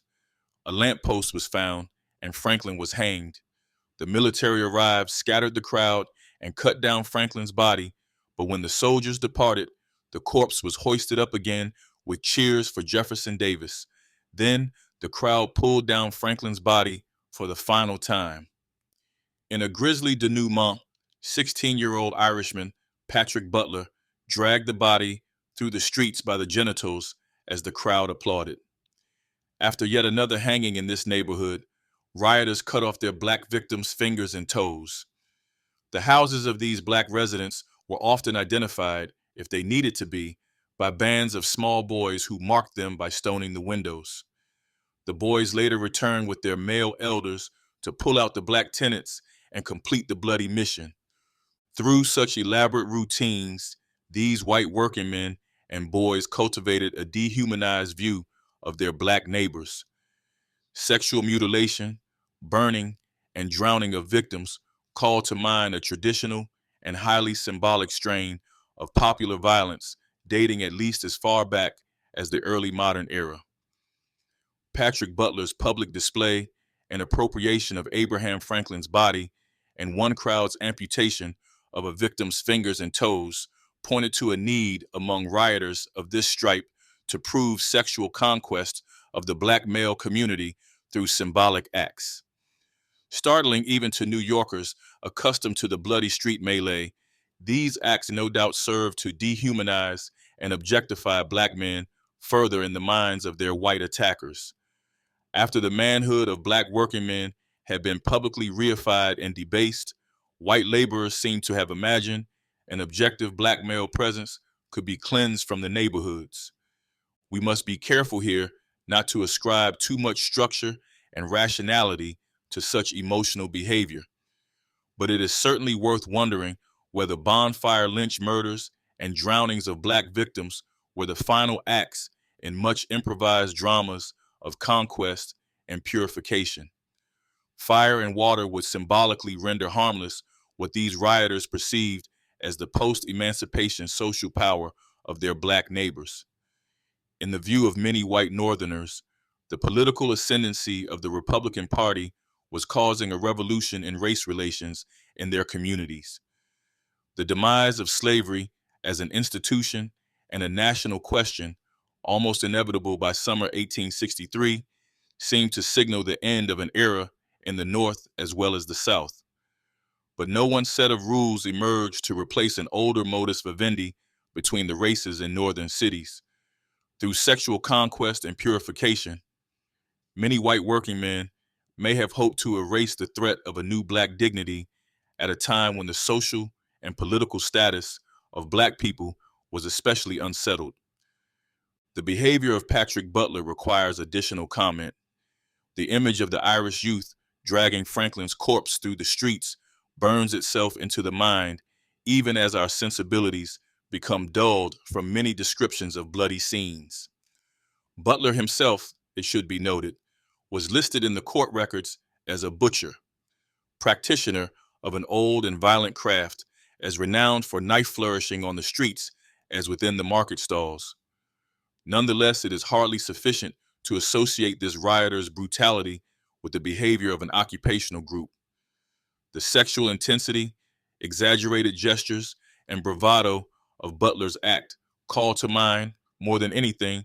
A lamppost was found, and Franklin was hanged. The military arrived, scattered the crowd, and cut down Franklin's body, but when the soldiers departed, the corpse was hoisted up again with cheers for Jefferson Davis. Then the crowd pulled down Franklin's body for the final time. In a grisly denouement, 16-year-old Irishman Patrick Butler dragged the body through the streets by the genitals as the crowd applauded. After yet another hanging in this neighborhood, rioters cut off their black victims' fingers and toes. The houses of these black residents were often identified, if they needed to be, by bands of small boys who marked them by stoning the windows. The boys later returned with their male elders to pull out the black tenants and complete the bloody mission. Through such elaborate routines, these white working men and boys cultivated a dehumanized view of their black neighbors. Sexual mutilation, burning, and drowning of victims called to mind a traditional and highly symbolic strain of popular violence dating at least as far back as the early modern era. Patrick Butler's public display and appropriation of Abraham Franklin's body and one crowd's amputation of a victim's fingers and toes pointed to a need among rioters of this stripe to prove sexual conquest of the black male community through symbolic acts. Startling even to New Yorkers accustomed to the bloody street melee, these acts no doubt served to dehumanize and objectify black men further in the minds of their white attackers. After the manhood of black working men had been publicly reified and debased, white laborers seemed to have imagined an objective black male presence could be cleansed from the neighborhoods. We must be careful here not to ascribe too much structure and rationality to such emotional behavior. But it is certainly worth wondering whether bonfire lynch murders and drownings of black victims were the final acts in much improvised dramas of conquest and purification. Fire and water would symbolically render harmless what these rioters perceived as the post-emancipation social power of their black neighbors. In the view of many white Northerners, the political ascendancy of the Republican Party was causing a revolution in race relations in their communities. The demise of slavery as an institution and a national question, almost inevitable by summer 1863, seemed to signal the end of an era in the North as well as the South. But no one set of rules emerged to replace an older modus vivendi between the races in northern cities. Through sexual conquest and purification, many white working men may have hoped to erase the threat of a new black dignity at a time when the social and political status of black people was especially unsettled. The behavior of Patrick Butler requires additional comment. The image of the Irish youth dragging Franklin's corpse through the streets burns itself into the mind even as our sensibilities become dulled from many descriptions of bloody scenes. Butler himself, it should be noted, was listed in the court records as a butcher, practitioner of an old and violent craft, as renowned for knife flourishing on the streets as within the market stalls. Nonetheless, it is hardly sufficient to associate this rioter's brutality with the behavior of an occupational group. The sexual intensity, exaggerated gestures, and bravado of Butler's act call to mind, more than anything,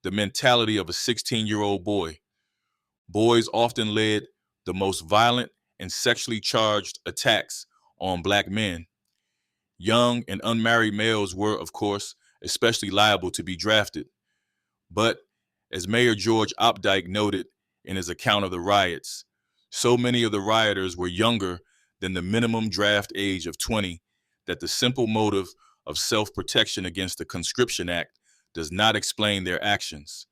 the mentality of a 16-year-old boy. Boys often led the most violent and sexually charged attacks on black men. Young and unmarried males were, of course, especially liable to be drafted. But, as Mayor George Opdyke noted in his account of the riots, so many of the rioters were younger than the minimum draft age of 20 that the simple motive of self-protection against the Conscription Act does not explain their actions.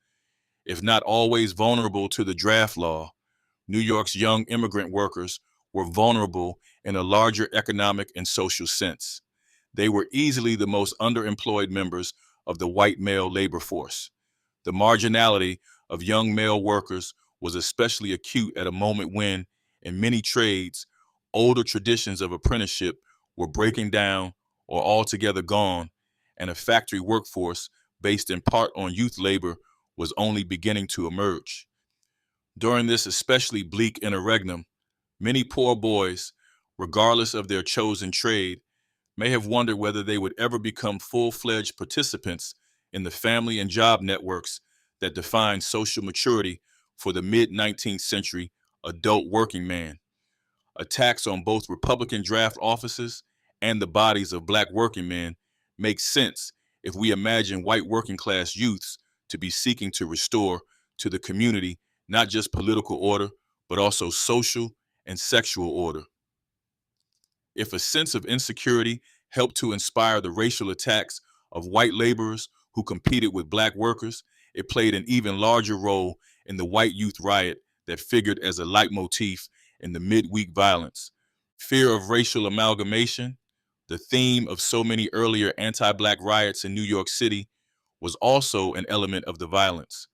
If not always vulnerable to the draft law, New York's young immigrant workers were vulnerable in a larger economic and social sense. They were easily the most underemployed members of the white male labor force. The marginality of young male workers was especially acute at a moment when, in many trades, older traditions of apprenticeship were breaking down or altogether gone, and a factory workforce based in part on youth labor was only beginning to emerge. During this especially bleak interregnum, many poor boys, regardless of their chosen trade, may have wondered whether they would ever become full-fledged participants in the family and job networks that define social maturity for the mid-19th century adult working man. Attacks on both Republican draft offices and the bodies of black working men make sense if we imagine white working class youths to be seeking to restore to the community not just political order, but also social and sexual order. If a sense of insecurity helped to inspire the racial attacks of white laborers who competed with black workers, it played an even larger role in the white youth riot that figured as a leitmotif in the midweek violence. Fear of racial amalgamation, the theme of so many earlier anti-black riots in New York City, was also an element of the violence.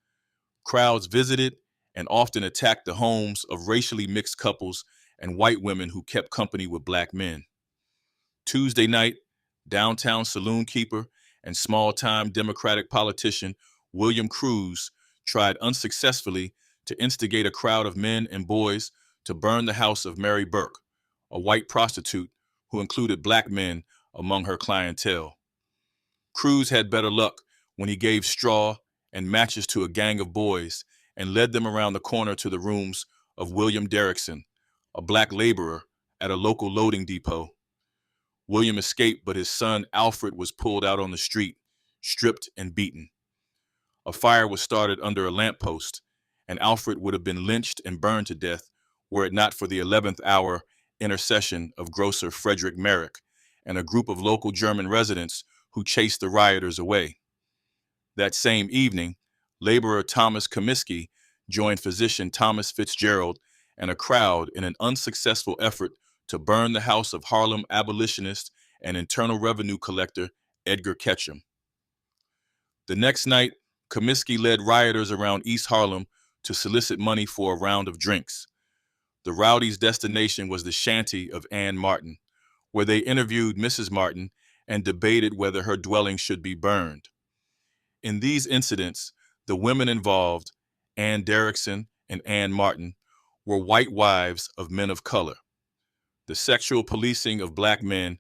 Crowds visited and often attacked the homes of racially mixed couples and white women who kept company with black men. Tuesday night, downtown saloon keeper and small-time Democratic politician William Cruz tried unsuccessfully to instigate a crowd of men and boys to burn the house of Mary Burke, a white prostitute who included black men among her clientele. Cruz had better luck when he gave straw and matches to a gang of boys and led them around the corner to the rooms of William Derrickson, a black laborer at a local loading depot. William escaped, but his son Alfred was pulled out on the street, stripped and beaten. A fire was started under a lamppost, and Alfred would have been lynched and burned to death were it not for the 11th hour intercession of grocer Frederick Merrick and a group of local German residents who chased the rioters away. That same evening, laborer Thomas Comiskey joined physician Thomas Fitzgerald and a crowd in an unsuccessful effort to burn the house of Harlem abolitionist and Internal Revenue collector Edgar Ketchum. The next night, Comiskey led rioters around East Harlem to solicit money for a round of drinks. The rowdies' destination was the shanty of Ann Martin, where they interviewed Mrs. Martin and debated whether her dwelling should be burned. In these incidents, the women involved, Ann Derrickson and Ann Martin, were white wives of men of color. The sexual policing of black men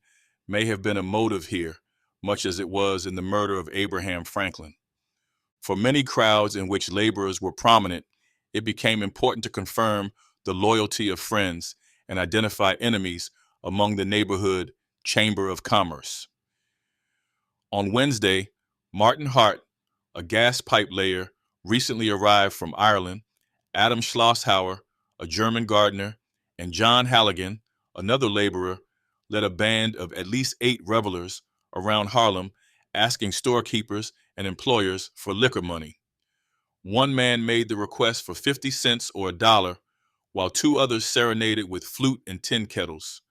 may have been a motive here, much as it was in the murder of Abraham Franklin. For many crowds in which laborers were prominent, it became important to confirm the loyalty of friends and identify enemies among the neighborhood Chamber of Commerce. On Wednesday, Martin Hart, a gas pipe layer recently arrived from Ireland, Adam Schlosshauer, a German gardener, and John Halligan, another laborer, led a band of at least 8 revelers around Harlem asking storekeepers and employers for liquor money. One man made the request for 50 cents or $1, while 2 others serenaded with flute and tin kettles.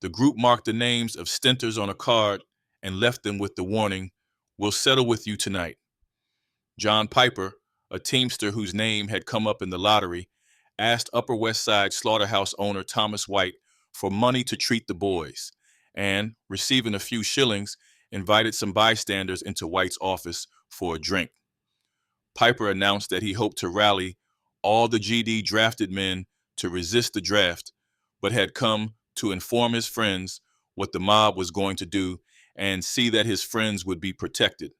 The group marked the names of stentors on a card and left them with the warning, "We'll settle with you tonight." John Piper, a teamster whose name had come up in the lottery, asked Upper West Side slaughterhouse owner Thomas White for money to treat the boys, and, receiving a few shillings, invited some bystanders into White's office for a drink. Piper announced that he hoped to rally all the GD drafted men to resist the draft, but had come to inform his friends what the mob was going to do and see that his friends would be protected.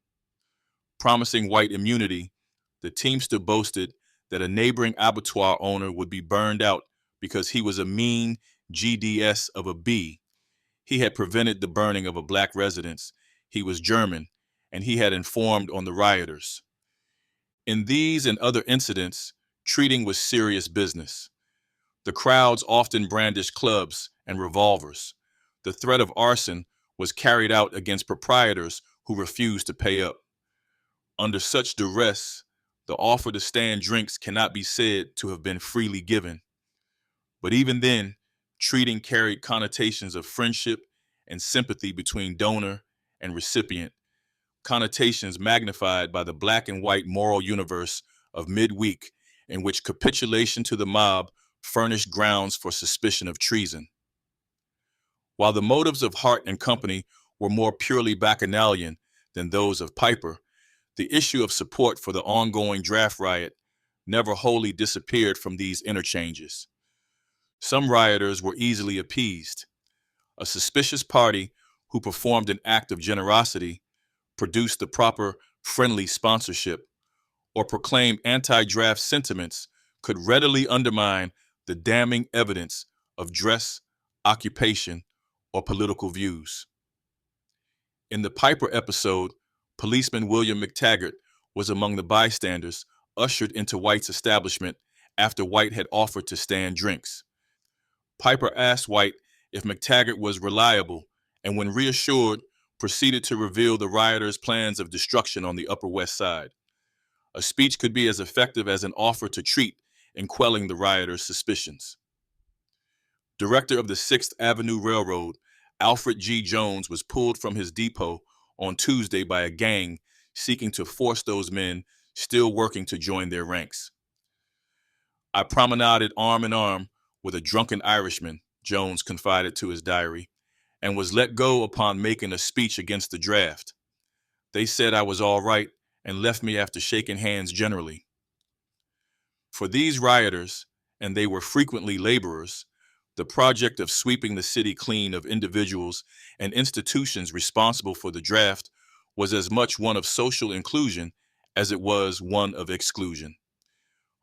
Promising White immunity, the teamster boasted that a neighboring abattoir owner would be burned out because he was a mean GDS of a B. He had prevented the burning of a black residence. He was German, and he had informed on the rioters. In these and other incidents, treating was serious business. The crowds often brandished clubs and revolvers. The threat of arson was carried out against proprietors who refused to pay up. Under such duress, the offer to stand drinks cannot be said to have been freely given. But even then, treating carried connotations of friendship and sympathy between donor and recipient, connotations magnified by the black and white moral universe of midweek, in which capitulation to the mob furnished grounds for suspicion of treason. While the motives of Hart and company were more purely bacchanalian than those of Piper, the issue of support for the ongoing draft riot never wholly disappeared from these interchanges. Some rioters were easily appeased. A suspicious party who performed an act of generosity, produced the proper friendly sponsorship, or proclaimed anti-draft sentiments could readily undermine the damning evidence of dress, occupation, or political views. In the Piper episode, policeman William McTaggart was among the bystanders ushered into White's establishment after White had offered to stand drinks. Piper asked White if McTaggart was reliable, and when reassured, proceeded to reveal the rioters' plans of destruction on the Upper West Side. A speech could be as effective as an offer to treat in quelling the rioters' suspicions. Director of the 6th Avenue Railroad, Alfred G. Jones, was pulled from his depot on Tuesday by a gang seeking to force those men still working to join their ranks. "I promenaded arm in arm with a drunken Irishman," Jones confided to his diary, "and was let go upon making a speech against the draft. They said I was all right and left me after shaking hands generally." For these rioters, and they were frequently laborers, the project of sweeping the city clean of individuals and institutions responsible for the draft was as much one of social inclusion as it was one of exclusion.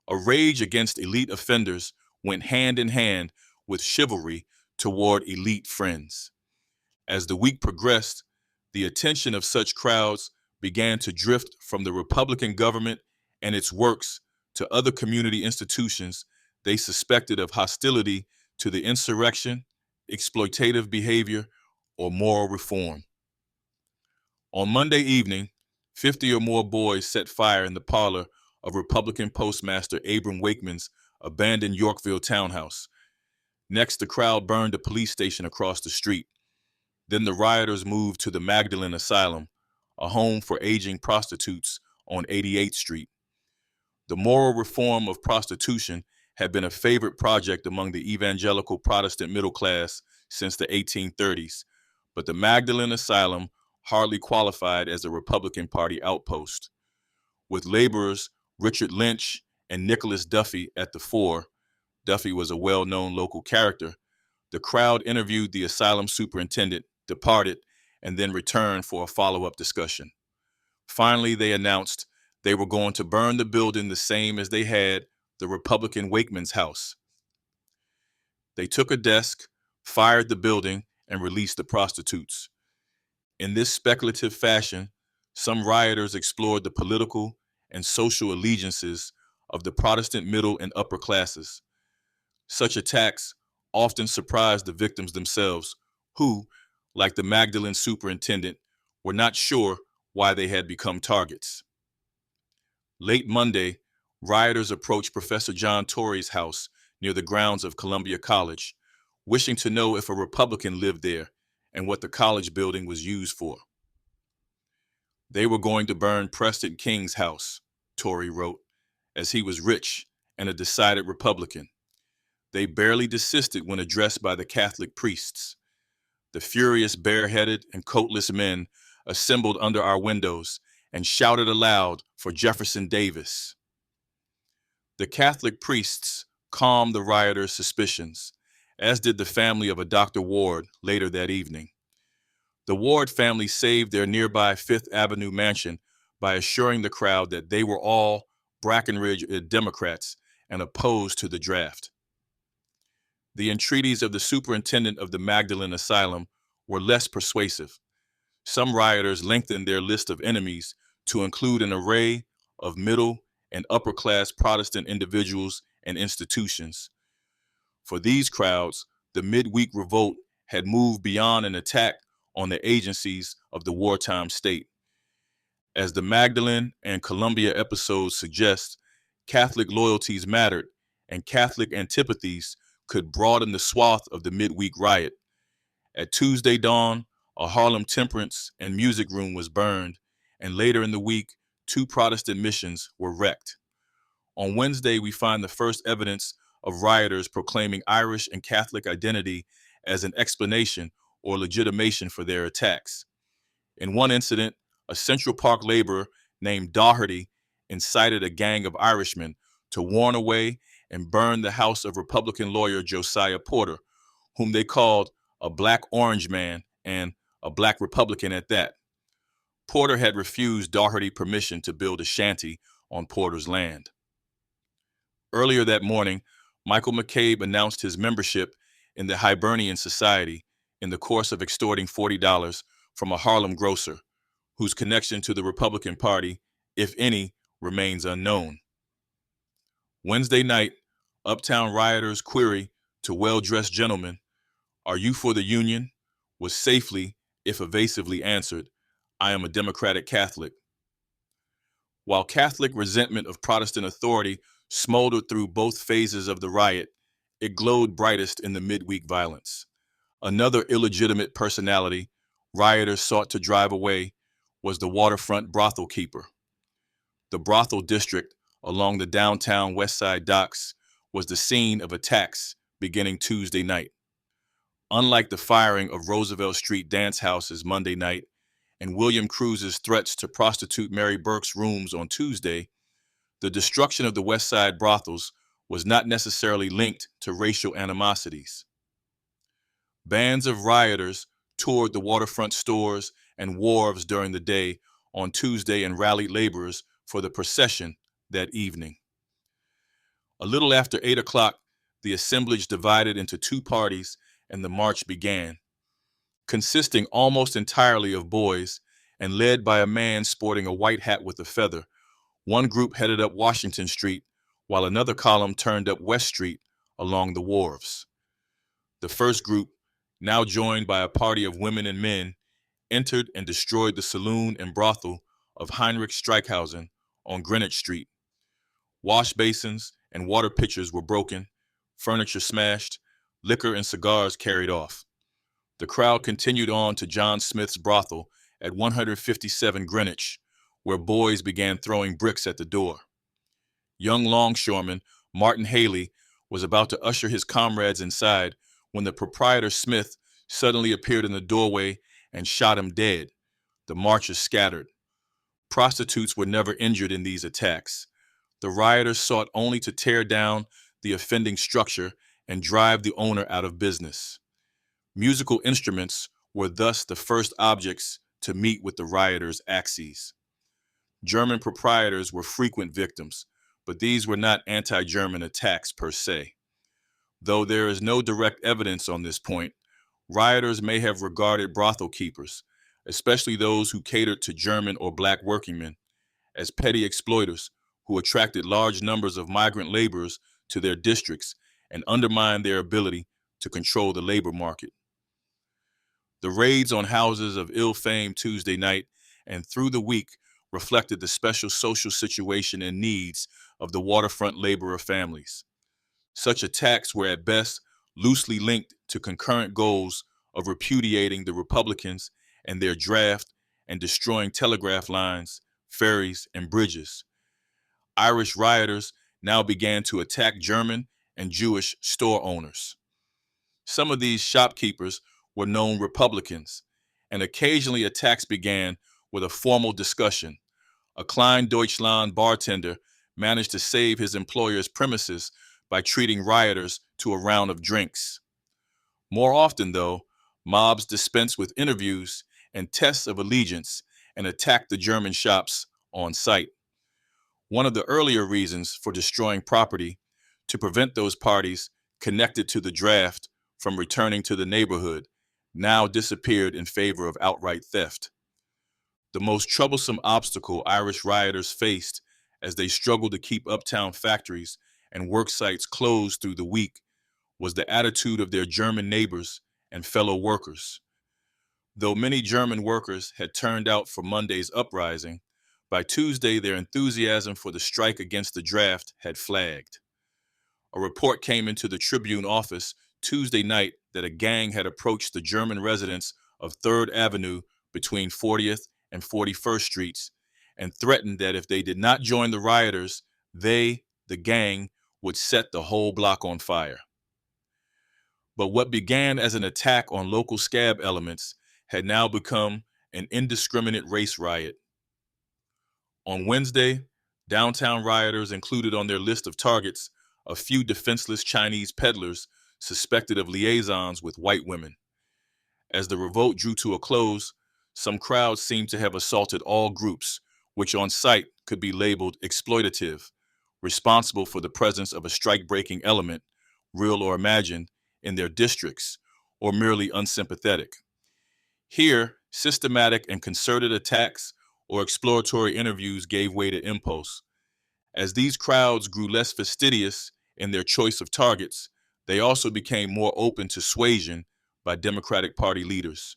A rage against elite offenders went hand in hand with chivalry toward elite friends. As the week progressed, the attention of such crowds began to drift from the Republican government and its works to other community institutions they suspected of hostility to the insurrection, exploitative behavior, or moral reform. On Monday evening, 50 or more boys set fire in the parlor of Republican Postmaster Abram Wakeman's abandoned Yorkville townhouse. Next, the crowd burned a police station across the street. Then the rioters moved to the Magdalene Asylum, a home for aging prostitutes on 88th Street. The moral reform of prostitution had been a favorite project among the evangelical Protestant middle class since the 1830s, but the Magdalene Asylum hardly qualified as a Republican Party outpost. With laborers Richard Lynch and Nicholas Duffy at the fore — Duffy was a well-known local character — the crowd interviewed the asylum superintendent, departed, and then returned for a follow-up discussion. Finally, they announced they were going to burn the building the same as they had the Republican Wakeman's house. They took a desk, fired the building, and released the prostitutes. In this speculative fashion, some rioters explored the political and social allegiances of the Protestant middle and upper classes. Such attacks often surprised the victims themselves, who, like the Magdalene superintendent, were not sure why they had become targets. Late Monday, rioters approached Professor John Torrey's house near the grounds of Columbia College, wishing to know if a Republican lived there and what the college building was used for. They were going to burn Preston King's house, Tory wrote, as he was rich and a decided Republican. They barely desisted when addressed by the Catholic priests. The furious, bareheaded, and coatless men assembled under our windows and shouted aloud for Jefferson Davis. The Catholic priests calmed the rioters' suspicions, as did the family of a Dr. Ward later that evening. The Ward family saved their nearby Fifth Avenue mansion by assuring the crowd that they were all Brackenridge Democrats and opposed to the draft. The entreaties of the superintendent of the Magdalen Asylum were less persuasive. Some rioters lengthened their list of enemies to include an array of middle and upper-class Protestant individuals and institutions. For these crowds, the midweek revolt had moved beyond an attack on the agencies of the wartime state. As the Magdalene and Columbia episodes suggest, Catholic loyalties mattered, and Catholic antipathies could broaden the swath of the midweek riot. At Tuesday dawn, a Harlem temperance and music room was burned, and later in the week, 2 Protestant missions were wrecked. On Wednesday, we find the first evidence of rioters proclaiming Irish and Catholic identity as an explanation or legitimation for their attacks. In one incident, a Central Park laborer named Doherty incited a gang of Irishmen to warn away and burn the house of Republican lawyer Josiah Porter, whom they called a black orange man and a black Republican at that. Porter had refused Doherty permission to build a shanty on Porter's land. Earlier that morning, Michael McCabe announced his membership in the Hibernian Society in the course of extorting $40 from a Harlem grocer, whose connection to the Republican Party, if any, remains unknown. Wednesday night, Uptown rioters' query to well-dressed gentlemen, "Are you for the Union?" was safely, if evasively, answered, "I am a Democratic Catholic." While Catholic resentment of Protestant authority smoldered through both phases of the riot, it glowed brightest in the midweek violence. Another illegitimate personality rioters sought to drive away was the waterfront brothel keeper. The brothel district along the downtown West Side docks was the scene of attacks beginning Tuesday night. Unlike the firing of Roosevelt Street dance houses Monday night and William Cruz's threats to prostitute Mary Burke's rooms on Tuesday, the destruction of the West Side brothels was not necessarily linked to racial animosities. Bands of rioters toured the waterfront stores and wharves during the day on Tuesday and rallied laborers for the procession that evening. A little after 8 o'clock, the assemblage divided into 2 parties and the march began. Consisting almost entirely of boys and led by a man sporting a white hat with a feather, one group headed up Washington Street while another column turned up West Street along the wharves. The first group, now joined by a party of women and men, entered and destroyed the saloon and brothel of Heinrich Streichhausen on Greenwich Street. Wash basins and water pitchers were broken, furniture smashed, liquor and cigars carried off. The crowd continued on to John Smith's brothel at 157 Greenwich, where boys began throwing bricks at the door. Young longshoreman Martin Haley was about to usher his comrades inside when the proprietor Smith suddenly appeared in the doorway and shot him dead. The marchers scattered. Prostitutes were never injured in these attacks. The rioters sought only to tear down the offending structure and drive the owner out of business. Musical instruments were thus the first objects to meet with the rioters' axes. German proprietors were frequent victims, but these were not anti-German attacks per se. Though there is no direct evidence on this point, rioters may have regarded brothel keepers, especially those who catered to German or black workingmen, as petty exploiters who attracted large numbers of migrant laborers to their districts and undermined their ability to control the labor market. The raids on houses of ill fame Tuesday night and through the week reflected the special social situation and needs of the waterfront laborer families. Such attacks were at best loosely linked to concurrent goals of repudiating the Republicans and their draft and destroying telegraph lines, ferries, and bridges. Irish rioters now began to attack German and Jewish store owners. Some of these shopkeepers were known Republicans, and occasionally attacks began with a formal discussion. A Klein Deutschland bartender managed to save his employer's premises by treating rioters to a round of drinks. More often, though, mobs dispensed with interviews and tests of allegiance and attacked the German shops on site. One of the earlier reasons for destroying property to prevent those parties connected to the draft from returning to the neighborhood now disappeared in favor of outright theft. The most troublesome obstacle Irish rioters faced as they struggled to keep uptown factories and work sites closed through the week was the attitude of their German neighbors and fellow workers. Though many German workers had turned out for Monday's uprising, by Tuesday their enthusiasm for the strike against the draft had flagged. A report came into the Tribune office Tuesday night that a gang had approached the German residents of 3rd Avenue between 40th and 41st Streets and threatened that if they did not join the rioters, they, the gang, would set the whole block on fire. But what began as an attack on local scab elements had now become an indiscriminate race riot. On Wednesday, downtown rioters included on their list of targets a few defenseless Chinese peddlers suspected of liaisons with white women. As the revolt drew to a close, some crowds seemed to have assaulted all groups, which on sight could be labeled exploitative, responsible for the presence of a strike-breaking element, real or imagined, in their districts, or merely unsympathetic. Here, systematic and concerted attacks or exploratory interviews gave way to impulse. As these crowds grew less fastidious in their choice of targets, they also became more open to suasion by Democratic Party leaders.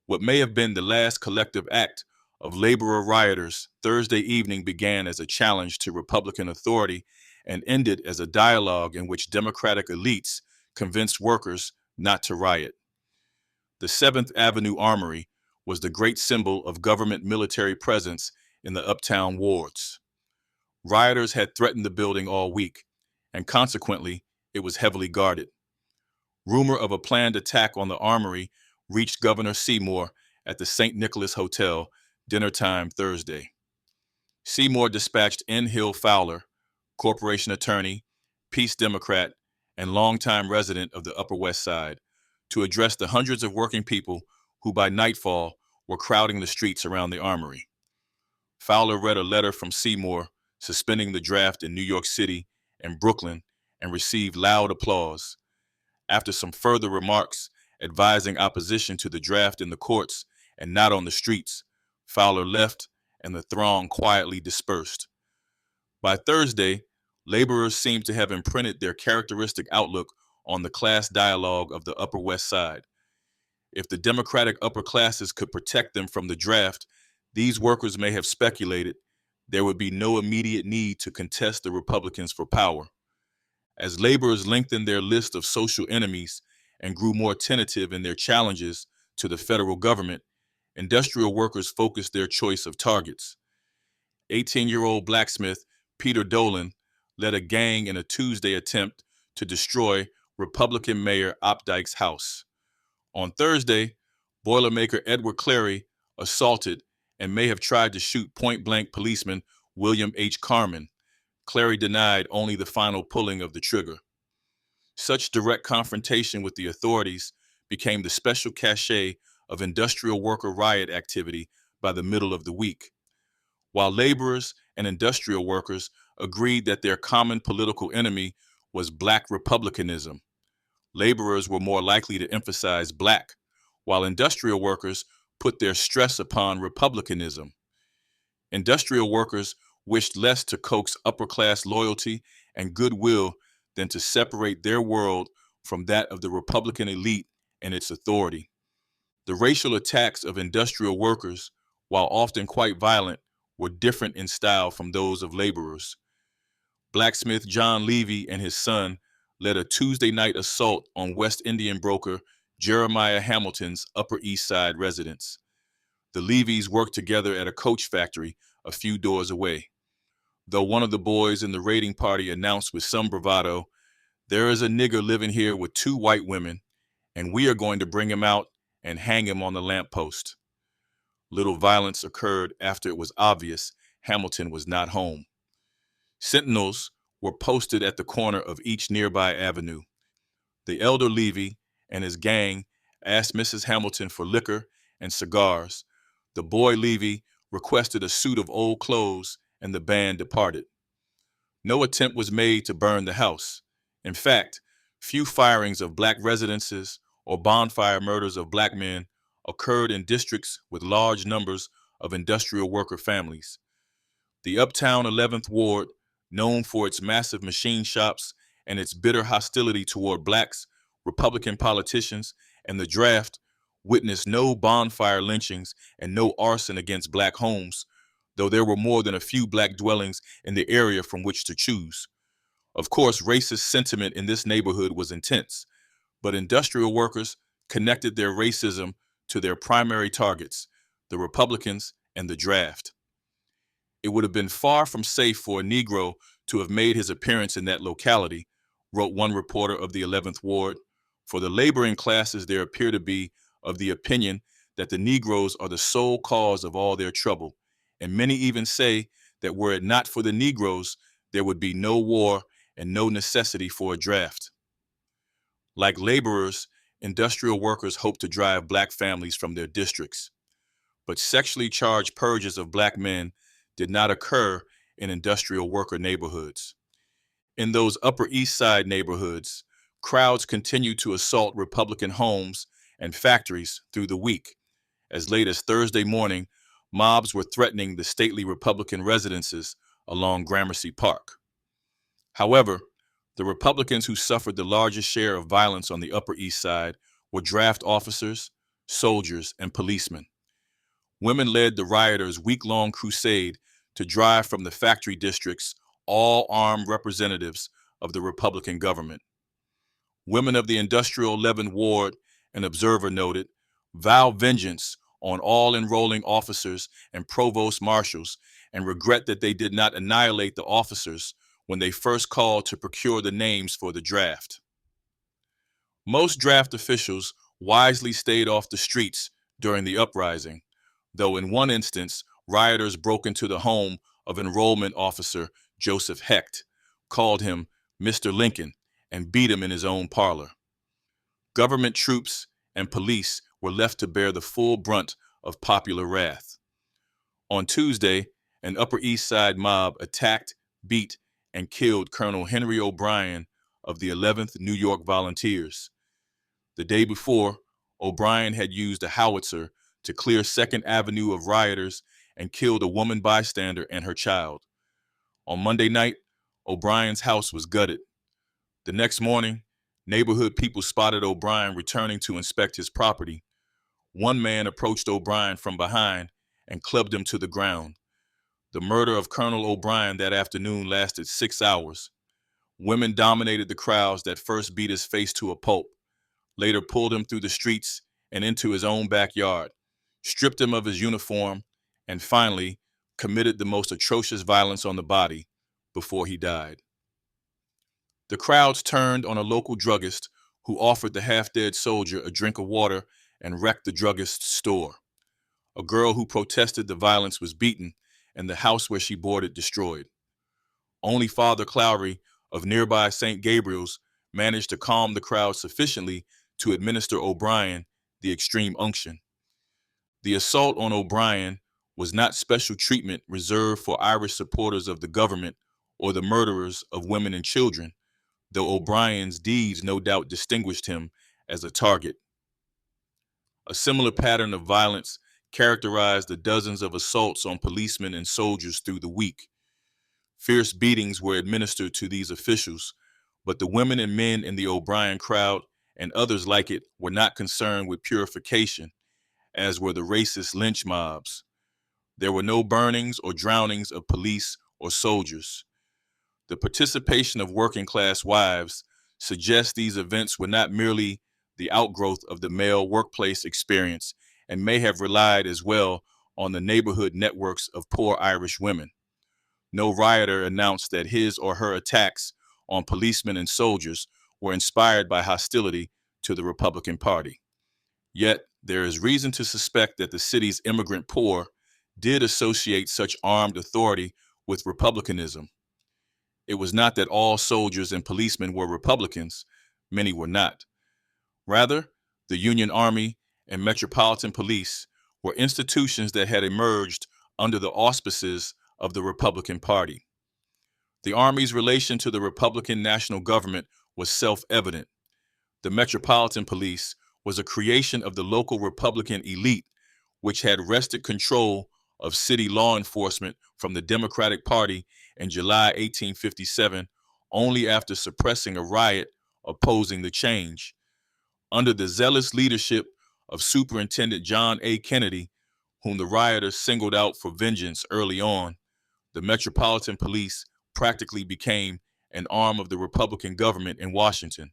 What may have been the last collective act of laborer rioters Thursday evening began as a challenge to Republican authority and ended as a dialogue in which Democratic elites convinced workers not to riot. The 7th Avenue Armory was the great symbol of government military presence in the uptown wards. Rioters had threatened the building all week, and consequently, it was heavily guarded. Rumor of a planned attack on the armory reached Governor Seymour at the St. Nicholas Hotel dinner time Thursday. Seymour dispatched N. Hill Fowler, corporation attorney, Peace Democrat, and longtime resident of the Upper West Side, to address the hundreds of working people who by nightfall were crowding the streets around the armory. Fowler read a letter from Seymour suspending the draft in New York City and Brooklyn and received loud applause. After some further remarks advising opposition to the draft in the courts and not on the streets, Fowler left and the throng quietly dispersed. By Thursday, laborers seemed to have imprinted their characteristic outlook on the class dialogue of the Upper West Side. If the Democratic upper classes could protect them from the draft, these workers may have speculated there would be no immediate need to contest the Republicans for power. As laborers lengthened their list of social enemies and grew more tentative in their challenges to the federal government, industrial workers focused their choice of targets. 18-year-old blacksmith Peter Dolan led a gang in a Tuesday attempt to destroy Republican Mayor Opdyke's house. On Thursday, Boilermaker Edward Clary assaulted and may have tried to shoot point-blank policeman William H. Carman. Clary denied only the final pulling of the trigger. Such direct confrontation with the authorities became the special cachet of industrial worker riot activity by the middle of the week. While laborers and industrial workers agreed that their common political enemy was Black republicanism, laborers were more likely to emphasize Black, while industrial workers put their stress upon republicanism. Industrial workers wished less to coax upper-class loyalty and goodwill than to separate their world from that of the Republican elite and its authority. The racial attacks of industrial workers, while often quite violent, were different in style from those of laborers. Blacksmith John Levy and his son led a Tuesday night assault on West Indian broker Jeremiah Hamilton's Upper East Side residence. The Levys worked together at a coach factory a few doors away. Though one of the boys in the raiding party announced with some bravado, "There is a nigger living here with 2 white women, and we are going to bring him out and hang him on the lamppost." Little violence occurred after it was obvious Hamilton was not home. Sentinels were posted at the corner of each nearby avenue. The elder Levy and his gang asked Mrs. Hamilton for liquor and cigars. The boy Levy requested a suit of old clothes, and the band departed. No attempt was made to burn the house. In fact, few firings of black residences or bonfire murders of black men occurred in districts with large numbers of industrial worker families. The uptown 11th Ward, known for its massive machine shops and its bitter hostility toward blacks, Republican politicians, and the draft, witnessed no bonfire lynchings and no arson against black homes, though there were more than a few black dwellings in the area from which to choose. Of course, racist sentiment in this neighborhood was intense, but industrial workers connected their racism to their primary targets, the Republicans and the draft. It would have been far from safe for a Negro to have made his appearance in that locality, wrote one reporter of the 11th Ward. For the laboring classes there appear to be of the opinion that the Negroes are the sole cause of all their trouble, and many even say that were it not for the Negroes, there would be no war and no necessity for a draft. Like laborers, industrial workers hope to drive black families from their districts. But sexually charged purges of black men did not occur in industrial worker neighborhoods. In those Upper East Side neighborhoods, crowds continued to assault Republican homes and factories through the week. As late as Thursday morning, mobs were threatening the stately Republican residences along Gramercy Park. However, the Republicans who suffered the largest share of violence on the Upper East Side were draft officers, soldiers, and policemen. Women led the rioters' week-long crusade to drive from the factory districts all armed representatives of the Republican government. Women of the Industrial 11th Ward, an observer noted, vow vengeance on all enrolling officers and provost marshals and regret that they did not annihilate the officers when they first called to procure the names for the draft. Most draft officials wisely stayed off the streets during the uprising, though in one instance, rioters broke into the home of enrollment officer Joseph Hecht, called him Mr. Lincoln, and beat him in his own parlor. Government troops and police were left to bear the full brunt of popular wrath. On Tuesday, an Upper East Side mob attacked, beat, and killed Colonel Henry O'Brien of the 11th New York Volunteers. The day before, O'Brien had used a howitzer to clear 2nd Avenue of rioters and killed a woman bystander and her child. On Monday night, O'Brien's house was gutted. The next morning, neighborhood people spotted O'Brien returning to inspect his property. One man approached O'Brien from behind and clubbed him to the ground. The murder of Colonel O'Brien that afternoon lasted 6 hours. Women dominated the crowds that first beat his face to a pulp, later pulled him through the streets and into his own backyard, stripped him of his uniform, and finally committed the most atrocious violence on the body before he died. The crowds turned on a local druggist who offered the half-dead soldier a drink of water and wrecked the druggist's store. A girl who protested the violence was beaten and the house where she boarded destroyed. Only Father Clowry of nearby St. Gabriel's managed to calm the crowd sufficiently to administer O'Brien the extreme unction. The assault on O'Brien was not special treatment reserved for Irish supporters of the government or the murderers of women and children, though O'Brien's deeds no doubt distinguished him as a target. A similar pattern of violence characterized the dozens of assaults on policemen and soldiers through the week. Fierce beatings were administered to these officials, but the women and men in the O'Brien crowd and others like it were not concerned with purification, as were the racist lynch mobs. There were no burnings or drownings of police or soldiers. The participation of working class wives, suggests these events were not merely the outgrowth of the male workplace experience and may have relied as well on the neighborhood networks of poor Irish women. No rioter announced that his or her attacks on policemen and soldiers were inspired by hostility to the Republican Party. Yet, there is reason to suspect that the city's immigrant poor did associate such armed authority with republicanism. It was not that all soldiers and policemen were Republicans, many were not. Rather, the Union Army and Metropolitan Police were institutions that had emerged under the auspices of the Republican Party. The Army's relation to the Republican national government was self-evident. The Metropolitan Police was a creation of the local Republican elite, which had wrested control of city law enforcement from the Democratic Party in July 1857, only after suppressing a riot opposing the change. Under the zealous leadership of Superintendent John A. Kennedy, whom the rioters singled out for vengeance early on, the Metropolitan Police practically became an arm of the Republican government in Washington.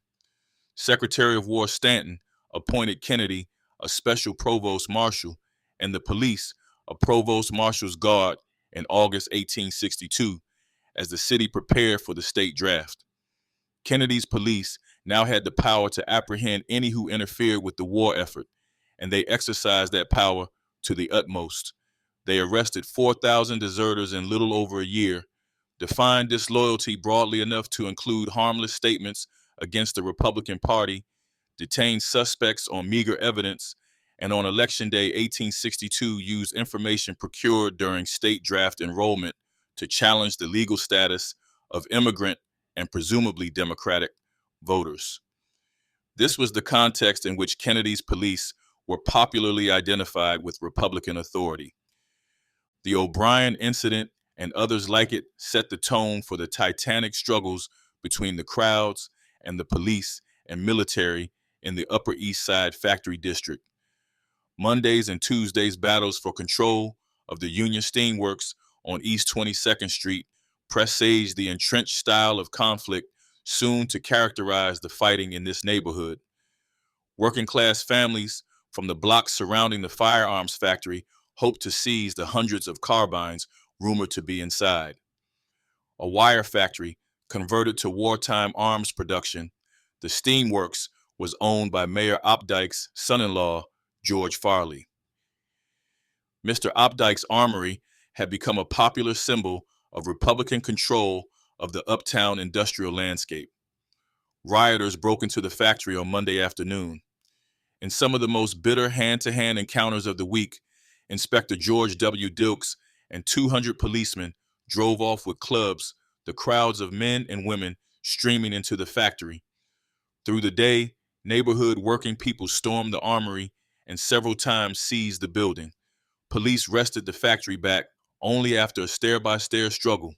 Secretary of War Stanton appointed Kennedy a special provost marshal and the police a provost marshal's guard in August 1862 as the city prepared for the state draft. Kennedy's police now had the power to apprehend any who interfered with the war effort, and they exercised that power to the utmost. They arrested 4,000 deserters in little over a year, defined disloyalty broadly enough to include harmless statements against the Republican Party, detained suspects on meager evidence, and on Election Day 1862 used information procured during state draft enrollment to challenge the legal status of immigrant and presumably Democratic voters. This was the context in which Kennedy's police were popularly identified with Republican authority. The O'Brien incident and others like it set the tone for the titanic struggles between the crowds and the police and military in the Upper East Side Factory District. Mondays and Tuesdays' battles for control of the Union Steamworks on East 22nd Street presaged the entrenched style of conflict soon to characterize the fighting in this neighborhood. Working-class families from the blocks surrounding the firearms factory hoped to seize the hundreds of carbines rumored to be inside. A wire factory converted to wartime arms production, the Steamworks was owned by Mayor Opdyke's son-in-law, George Farley. Mr. Opdyke's armory had become a popular symbol of Republican control of the uptown industrial landscape. Rioters broke into the factory on Monday afternoon. In some of the most bitter hand-to-hand encounters of the week, Inspector George W. Dilks and 200 policemen drove off with clubs, the crowds of men and women streaming into the factory. Through the day, neighborhood working people stormed the armory and several times seized the building. Police wrested the factory back only after a stair-by-stair struggle.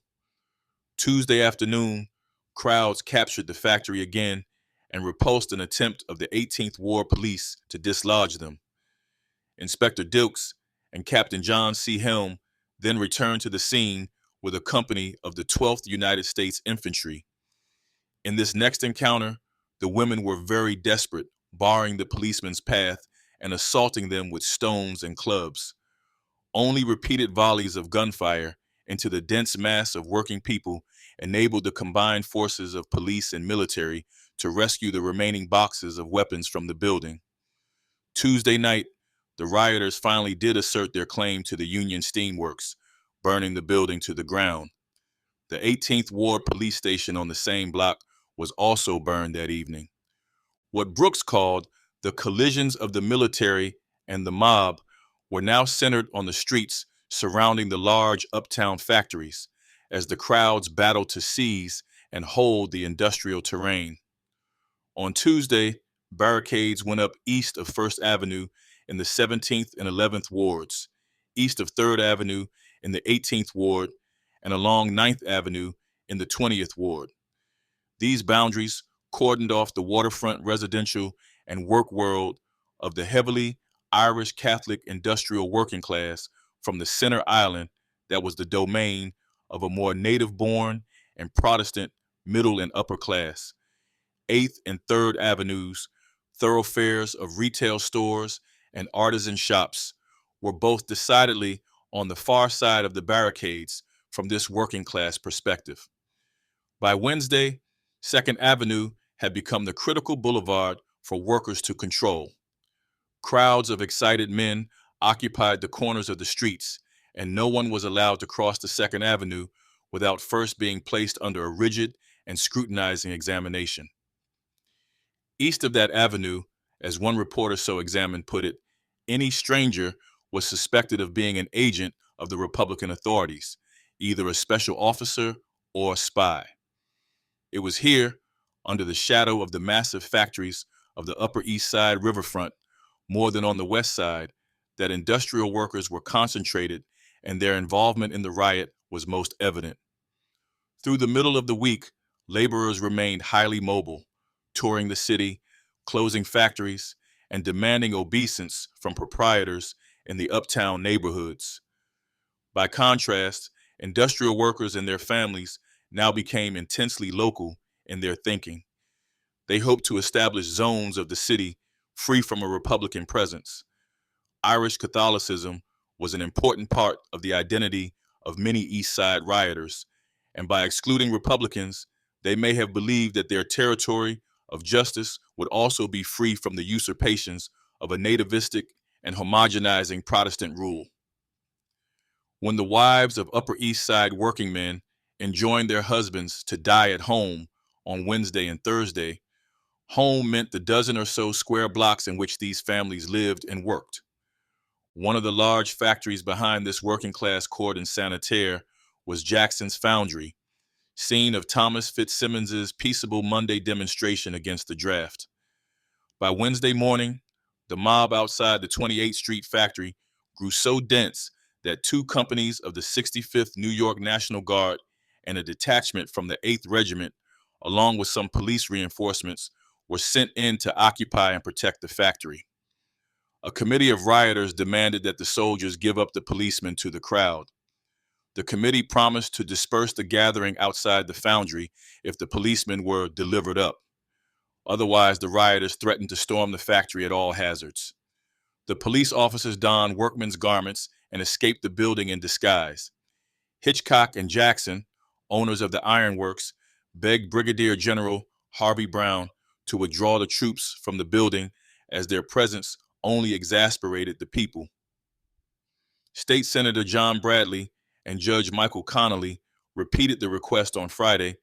Tuesday afternoon, crowds captured the factory again and repulsed an attempt of the 18th Ward Police to dislodge them. Inspector Dilks and Captain John C. Helm then returned to the scene with a company of the 12th United States Infantry. In this next encounter, the women were very desperate, barring the policemen's path and assaulting them with stones and clubs. Only repeated volleys of gunfire into the dense mass of working people enabled the combined forces of police and military to rescue the remaining boxes of weapons from the building. Tuesday night, the rioters finally did assert their claim to the Union Steamworks, burning the building to the ground. The 18th Ward Police Station on the same block was also burned that evening. What Brooks called the collisions of the military and the mob were now centered on the streets surrounding the large uptown factories as the crowds battled to seize and hold the industrial terrain. On Tuesday, barricades went up east of 1st Avenue in the 17th and 11th wards, east of 3rd Avenue in the 18th ward, and along 9th Avenue in the 20th ward. These boundaries cordoned off the waterfront residential and work world of the heavily Irish Catholic industrial working class from the center island that was the domain of a more native-born and Protestant middle and upper class. 8th and 3rd Avenues, thoroughfares of retail stores and artisan shops, were both decidedly on the far side of the barricades from this working class perspective. By Wednesday, 2nd Avenue had become the critical boulevard for workers to control. Crowds of excited men occupied the corners of the streets, and no one was allowed to cross the 2nd Avenue without first being placed under a rigid and scrutinizing examination. East of that avenue, as one reporter so examined put it, any stranger was suspected of being an agent of the Republican authorities, either a special officer or a spy. It was here, under the shadow of the massive factories of the Upper East Side riverfront, more than on the West Side, that industrial workers were concentrated and their involvement in the riot was most evident. Through the middle of the week, laborers remained highly mobile, touring the city, closing factories, and demanding obeisance from proprietors in the uptown neighborhoods. By contrast, industrial workers and their families now became intensely local in their thinking. They hoped to establish zones of the city free from a Republican presence. Irish Catholicism was an important part of the identity of many East Side rioters, and by excluding Republicans, they may have believed that their territory of justice would also be free from the usurpations of a nativistic and homogenizing Protestant rule. When the wives of Upper East Side working men enjoined their husbands to die at home on Wednesday and Thursday, home meant the dozen or so square blocks in which these families lived and worked. One of the large factories behind this working class cordon sanitaire was Jackson's Foundry, scene of Thomas Fitzsimmons's peaceable Monday demonstration against the draft. By Wednesday morning, the mob outside the 28th Street factory grew so dense that 2 companies of the 65th New York National Guard and a detachment from the 8th Regiment, along with some police reinforcements, were sent in to occupy and protect the factory. A committee of rioters demanded that the soldiers give up the policemen to the crowd. The committee promised to disperse the gathering outside the foundry if the policemen were delivered up. Otherwise, the rioters threatened to storm the factory at all hazards. The police officers donned workmen's garments and escaped the building in disguise. Hitchcock and Jackson, owners of the ironworks, begged Brigadier General Harvey Brown to withdraw the troops from the building as their presence only exasperated the people. State Senator John Bradley and Judge Michael Connolly repeated the request on Friday,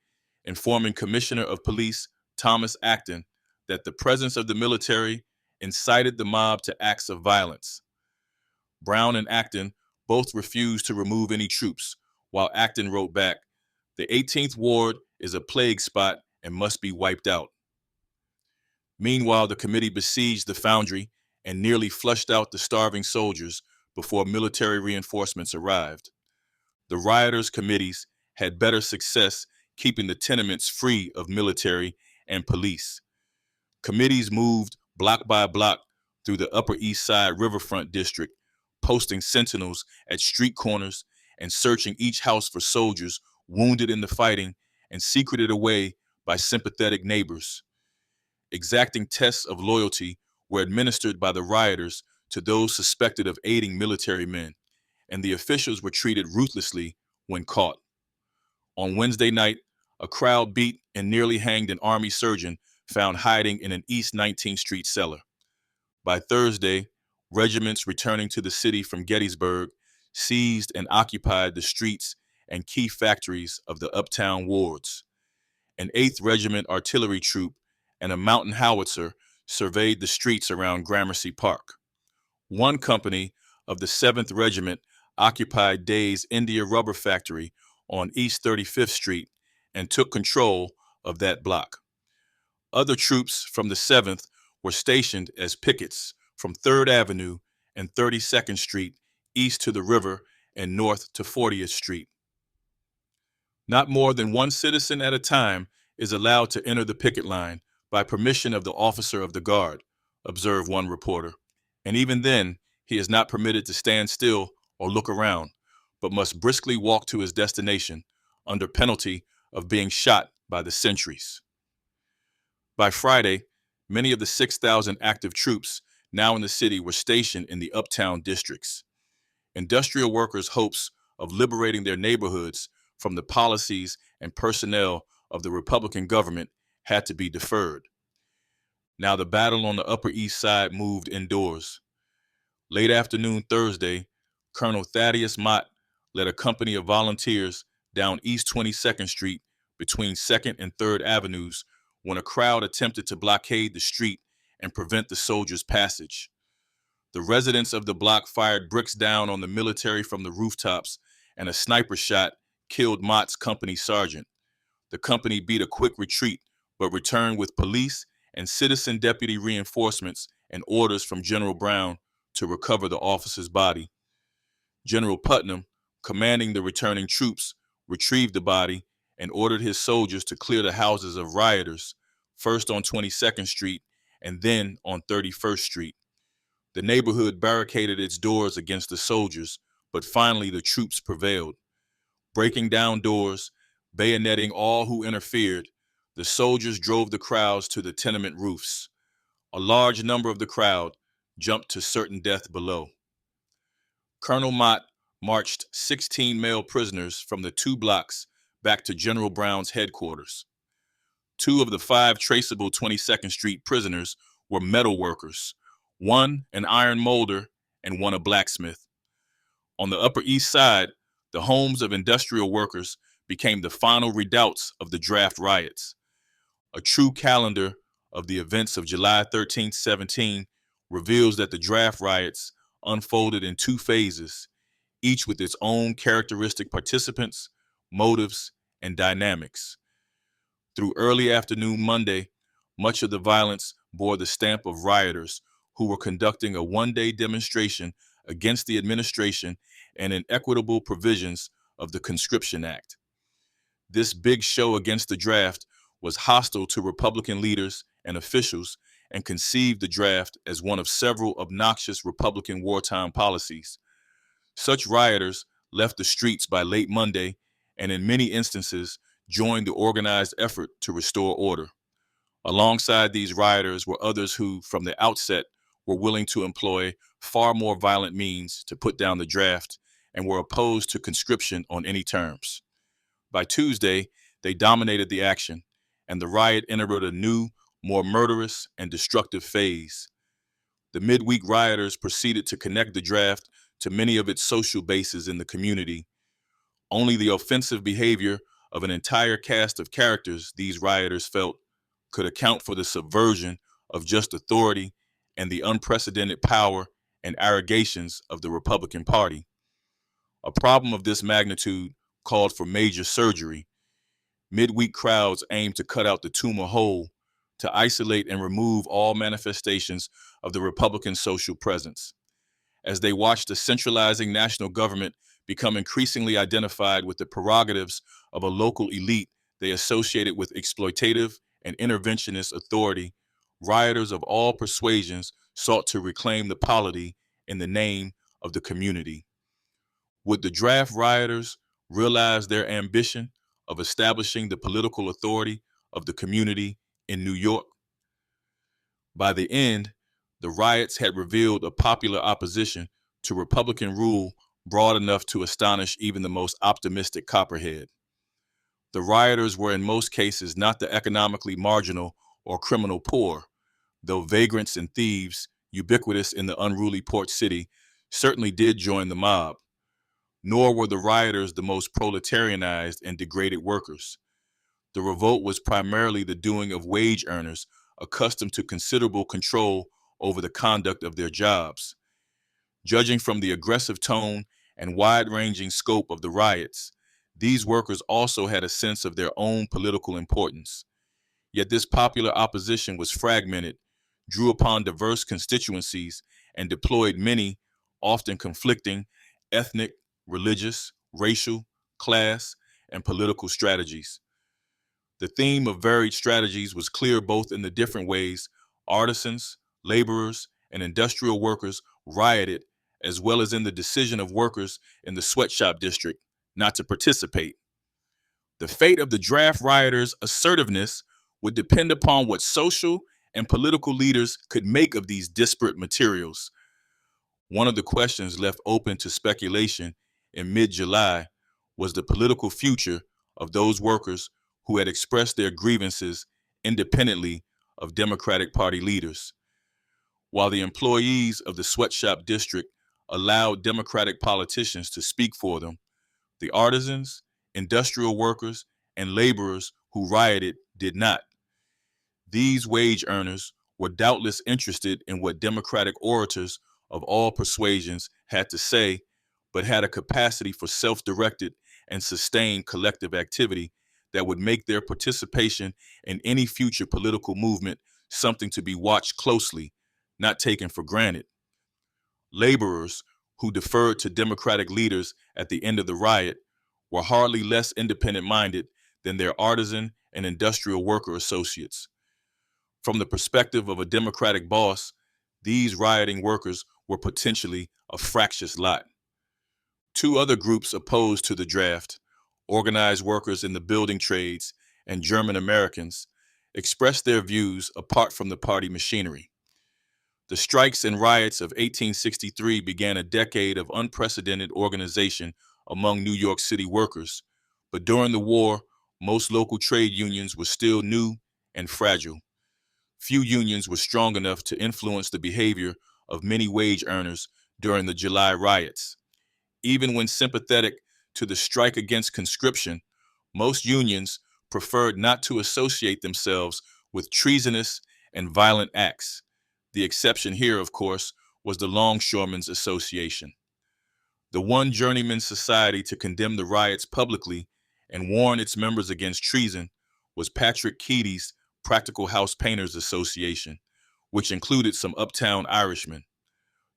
informing Commissioner of Police Thomas Acton that the presence of the military incited the mob to acts of violence. Brown and Acton both refused to remove any troops, while Acton wrote back, "The 18th Ward is a plague spot and must be wiped out." Meanwhile, the committee besieged the foundry and nearly flushed out the starving soldiers before military reinforcements arrived. The rioters' committees had better success keeping the tenements free of military and police. Committees moved block by block through the Upper East Side riverfront district, posting sentinels at street corners and searching each house for soldiers wounded in the fighting and secreted away by sympathetic neighbors. Exacting tests of loyalty were administered by the rioters to those suspected of aiding military men, and the officials were treated ruthlessly when caught. On Wednesday night, a crowd beat and nearly hanged an Army surgeon found hiding in an East 19th Street cellar. By Thursday, regiments returning to the city from Gettysburg seized and occupied the streets and key factories of the uptown wards. An 8th Regiment artillery troop and a mountain howitzer surveyed the streets around Gramercy Park. One company of the 7th Regiment occupied Day's India Rubber Factory on East 35th Street and took control of that block. Other troops from the 7th were stationed as pickets from 3rd Avenue and 32nd Street east to the river and north to 40th Street. Not more than one citizen at a time is allowed to enter the picket line by permission of the officer of the guard, observed one reporter, and even then, he is not permitted to stand still or look around, but must briskly walk to his destination under penalty of being shot by the sentries. By Friday, many of the 6,000 active troops now in the city were stationed in the uptown districts. Industrial workers' hopes of liberating their neighborhoods from the policies and personnel of the Republican government had to be deferred. Now the battle on the Upper East Side moved indoors. Late afternoon Thursday, Colonel Thaddeus Mott led a company of volunteers down East 22nd Street between 2nd and 3rd Avenues when a crowd attempted to blockade the street and prevent the soldiers' passage. The residents of the block fired bricks down on the military from the rooftops, and a sniper shot killed Mott's company sergeant. The company beat a quick retreat, but returned with police and citizen deputy reinforcements and orders from General Brown to recover the officer's body. General Putnam, commanding the returning troops, retrieved the body and ordered his soldiers to clear the houses of rioters, first on 22nd Street and then on 31st Street. The neighborhood barricaded its doors against the soldiers, but finally the troops prevailed. Breaking down doors, bayoneting all who interfered, the soldiers drove the crowds to the tenement roofs. A large number of the crowd jumped to certain death below. Colonel Mott marched 16 male prisoners from the 2 blocks back to General Brown's headquarters. 2 of the 5 traceable 22nd Street prisoners were metal workers, one an iron molder and one a blacksmith. On the Upper East Side, the homes of industrial workers became the final redoubts of the draft riots. A true calendar of the events of July 13, 17 reveals that the draft riots unfolded in 2 phases, each with its own characteristic participants, motives, and dynamics. Through early afternoon Monday, much of the violence bore the stamp of rioters who were conducting a one-day demonstration against the administration and inequitable provisions of the Conscription Act. This big show against the draft was hostile to Republican leaders and officials and conceived the draft as one of several obnoxious Republican wartime policies. Such rioters left the streets by late Monday and in many instances joined the organized effort to restore order. Alongside these rioters were others who, from the outset, were willing to employ far more violent means to put down the draft and were opposed to conscription on any terms. By Tuesday, they dominated the action, and the riot entered a new, more murderous and destructive phase. The midweek rioters proceeded to connect the draft to many of its social bases in the community. Only the offensive behavior of an entire cast of characters these rioters felt could account for the subversion of just authority and the unprecedented power and arrogations of the Republican Party. A problem of this magnitude called for major surgery. Midweek crowds aimed to cut out the tumor whole, to isolate and remove all manifestations of the Republican social presence. As they watched the centralizing national government become increasingly identified with the prerogatives of a local elite they associated with exploitative and interventionist authority, rioters of all persuasions sought to reclaim the polity in the name of the community. Would the draft rioters realize their ambition of establishing the political authority of the community in New York? By the end, the riots had revealed a popular opposition to Republican rule broad enough to astonish even the most optimistic Copperhead. The rioters were in most cases not the economically marginal or criminal poor, though vagrants and thieves, ubiquitous in the unruly port city, certainly did join the mob. Nor were the rioters the most proletarianized and degraded workers. The revolt was primarily the doing of wage earners accustomed to considerable control over the conduct of their jobs. Judging from the aggressive tone and wide-ranging scope of the riots, these workers also had a sense of their own political importance. Yet this popular opposition was fragmented, drew upon diverse constituencies, and deployed many, often conflicting, ethnic, religious, racial, class, and political strategies. The theme of varied strategies was clear both in the different ways artisans, laborers, and industrial workers rioted, as well as in the decision of workers in the sweatshop district not to participate. The fate of the draft rioters' assertiveness would depend upon what social and political leaders could make of these disparate materials. One of the questions left open to speculation in mid-July was the political future of those workers who had expressed their grievances independently of Democratic Party leaders. While the employees of the sweatshop district allowed Democratic politicians to speak for them, the artisans, industrial workers, and laborers who rioted did not. These wage earners were doubtless interested in what Democratic orators of all persuasions had to say, but had a capacity for self-directed and sustained collective activity that would make their participation in any future political movement something to be watched closely, not taken for granted. Laborers who deferred to Democratic leaders at the end of the riot were hardly less independent-minded than their artisan and industrial worker associates. From the perspective of a Democratic boss, these rioting workers were potentially a fractious lot. Two other groups opposed to the draft, organized workers in the building trades and German Americans, expressed their views apart from the party machinery. The strikes and riots of 1863 began a decade of unprecedented organization among New York City workers, but during the war, most local trade unions were still new and fragile. Few unions were strong enough to influence the behavior of many wage earners during the July riots. Even when sympathetic to the strike against conscription, most unions preferred not to associate themselves with treasonous and violent acts. The exception here, of course, was the Longshoremen's Association. The one journeyman society to condemn the riots publicly and warn its members against treason was Patrick Keaty's Practical House Painters Association, which included some uptown Irishmen.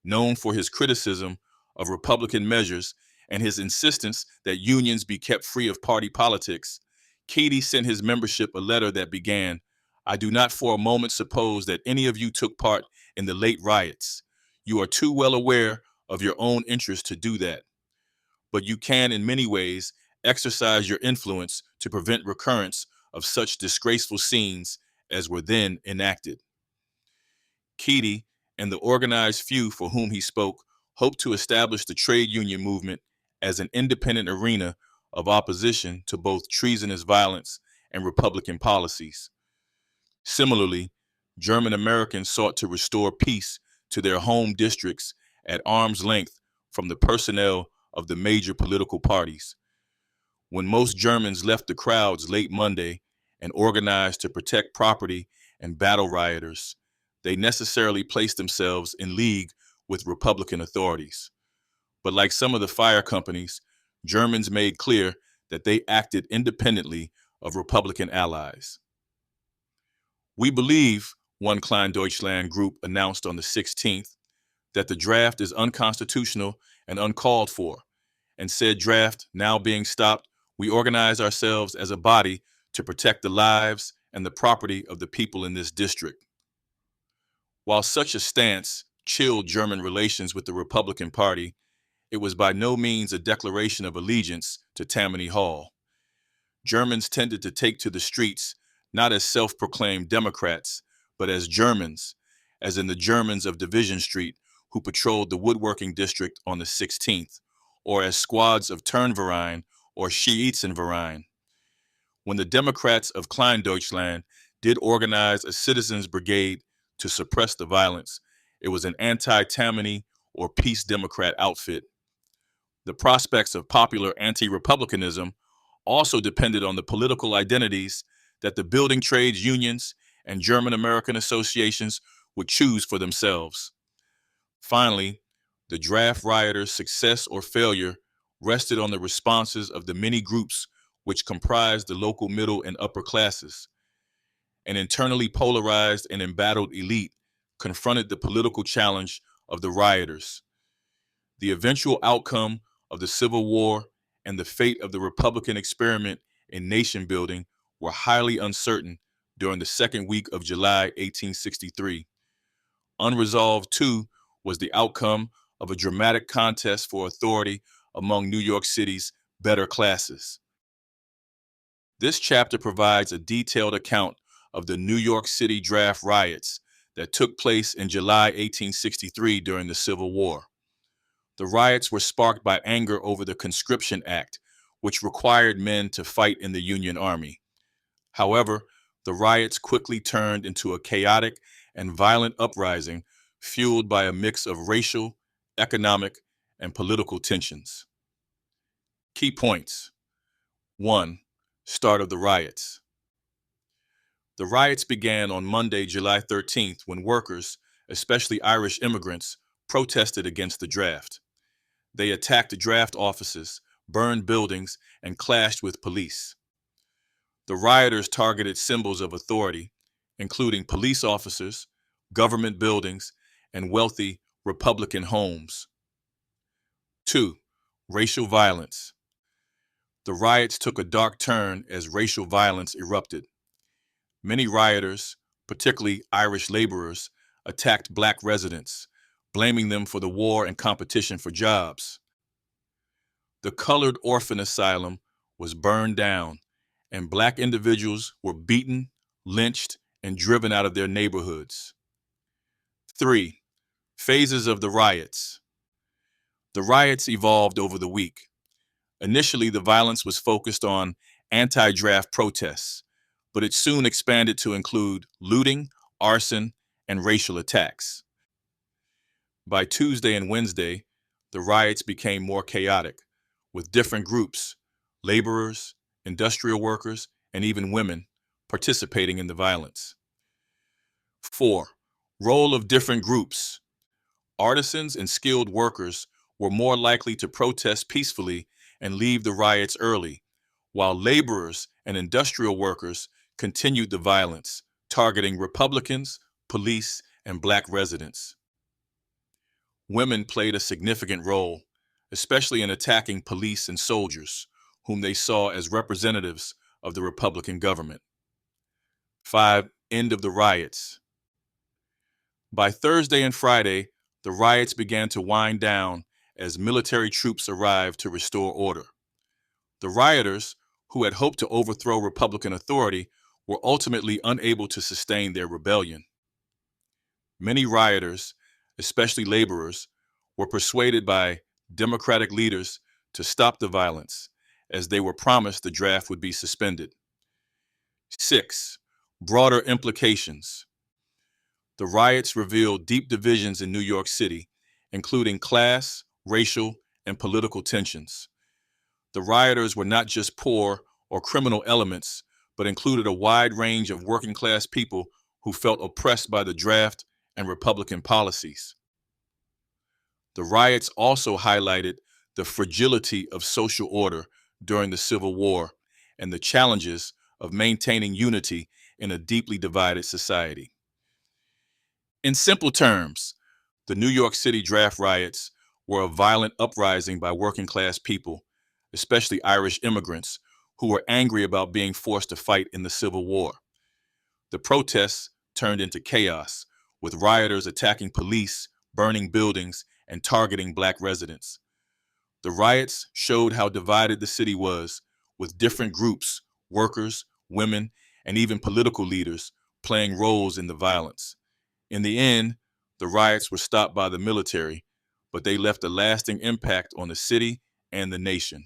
Known for his criticism of Republican measures and his insistence that unions be kept free of party politics, Keaty sent his membership a letter that began, "I do not for a moment suppose that any of you took part in the late riots. You are too well aware of your own interest to do that. But you can, in many ways, exercise your influence to prevent recurrence of such disgraceful scenes as were then enacted." Keaty and the organized few for whom he spoke hoped to establish the trade union movement as an independent arena of opposition to both treasonous violence and Republican policies. Similarly, German Americans sought to restore peace to their home districts at arm's length from the personnel of the major political parties. When most Germans left the crowds late Monday and organized to protect property and battle rioters, they necessarily placed themselves in league with Republican authorities. But like some of the fire companies, Germans made clear that they acted independently of Republican allies. "We believe," one Klein Deutschland group announced on the 16th, "that the draft is unconstitutional and uncalled for, and said draft now being stopped, we organize ourselves as a body to protect the lives and the property of the people in this district." While such a stance chilled German relations with the Republican Party, it was by no means a declaration of allegiance to Tammany Hall. Germans tended to take to the streets not as self-proclaimed Democrats, but as Germans, as in the Germans of Division Street who patrolled the woodworking district on the 16th, or as squads of Turnverein or Schießenverein. When the Democrats of Kleindeutschland did organize a citizens' brigade to suppress the violence, it was an anti-Tammany or peace Democrat outfit. The prospects of popular anti-republicanism also depended on the political identities that the building trades unions and German American associations would choose for themselves. Finally, the draft rioters' success or failure rested on the responses of the many groups which comprised the local middle and upper classes. An internally polarized and embattled elite confronted the political challenge of the rioters. The eventual outcome of the Civil War and the fate of the Republican experiment in nation building were highly uncertain during the second week of July 1863. Unresolved, too, was the outcome of a dramatic contest for authority among New York City's better classes. This chapter provides a detailed account of the New York City draft riots that took place in July 1863 during the Civil War. The riots were sparked by anger over the Conscription Act, which required men to fight in the Union Army. However, the riots quickly turned into a chaotic and violent uprising fueled by a mix of racial, economic, and political tensions. Key points. 1. Start of the riots. The riots began on Monday, July 13th, when workers, especially Irish immigrants, protested against the draft. They attacked draft offices, burned buildings, and clashed with police. The rioters targeted symbols of authority, including police officers, government buildings, and wealthy Republican homes. 2. Racial violence. The riots took a dark turn as racial violence erupted. Many rioters, particularly Irish laborers, attacked black residents, blaming them for the war and competition for jobs. The Colored Orphan Asylum was burned down, and black individuals were beaten, lynched, and driven out of their neighborhoods. 3. Phases of the riots. The riots evolved over the week. Initially, the violence was focused on anti-draft protests, but it soon expanded to include looting, arson, and racial attacks. By Tuesday and Wednesday, the riots became more chaotic, with different groups, laborers, industrial workers, and even women, participating in the violence. 4. Role of different groups. Artisans and skilled workers were more likely to protest peacefully and leave the riots early, while laborers and industrial workers continued the violence, targeting Republicans, police, and black residents. Women played a significant role, especially in attacking police and soldiers, whom they saw as representatives of the Republican government. 5. End of the riots. By Thursday and Friday, the riots began to wind down as military troops arrived to restore order. The rioters, who had hoped to overthrow Republican authority, were ultimately unable to sustain their rebellion. Many rioters, especially laborers, were persuaded by Democratic leaders to stop the violence, as they were promised the draft would be suspended. 6. Broader implications. The riots revealed deep divisions in New York City, including class, racial, and political tensions. The rioters were not just poor or criminal elements, but included a wide range of working-class people who felt oppressed by the draft and Republican policies. The riots also highlighted the fragility of social order during the Civil War and the challenges of maintaining unity in a deeply divided society. In simple terms, the New York City draft riots were a violent uprising by working-class people, especially Irish immigrants, who were angry about being forced to fight in the Civil War. The protests turned into chaos, with rioters attacking police, burning buildings, and targeting black residents. The riots showed how divided the city was, with different groups, workers, women, and even political leaders playing roles in the violence. In the end, the riots were stopped by the military, but they left a lasting impact on the city and the nation.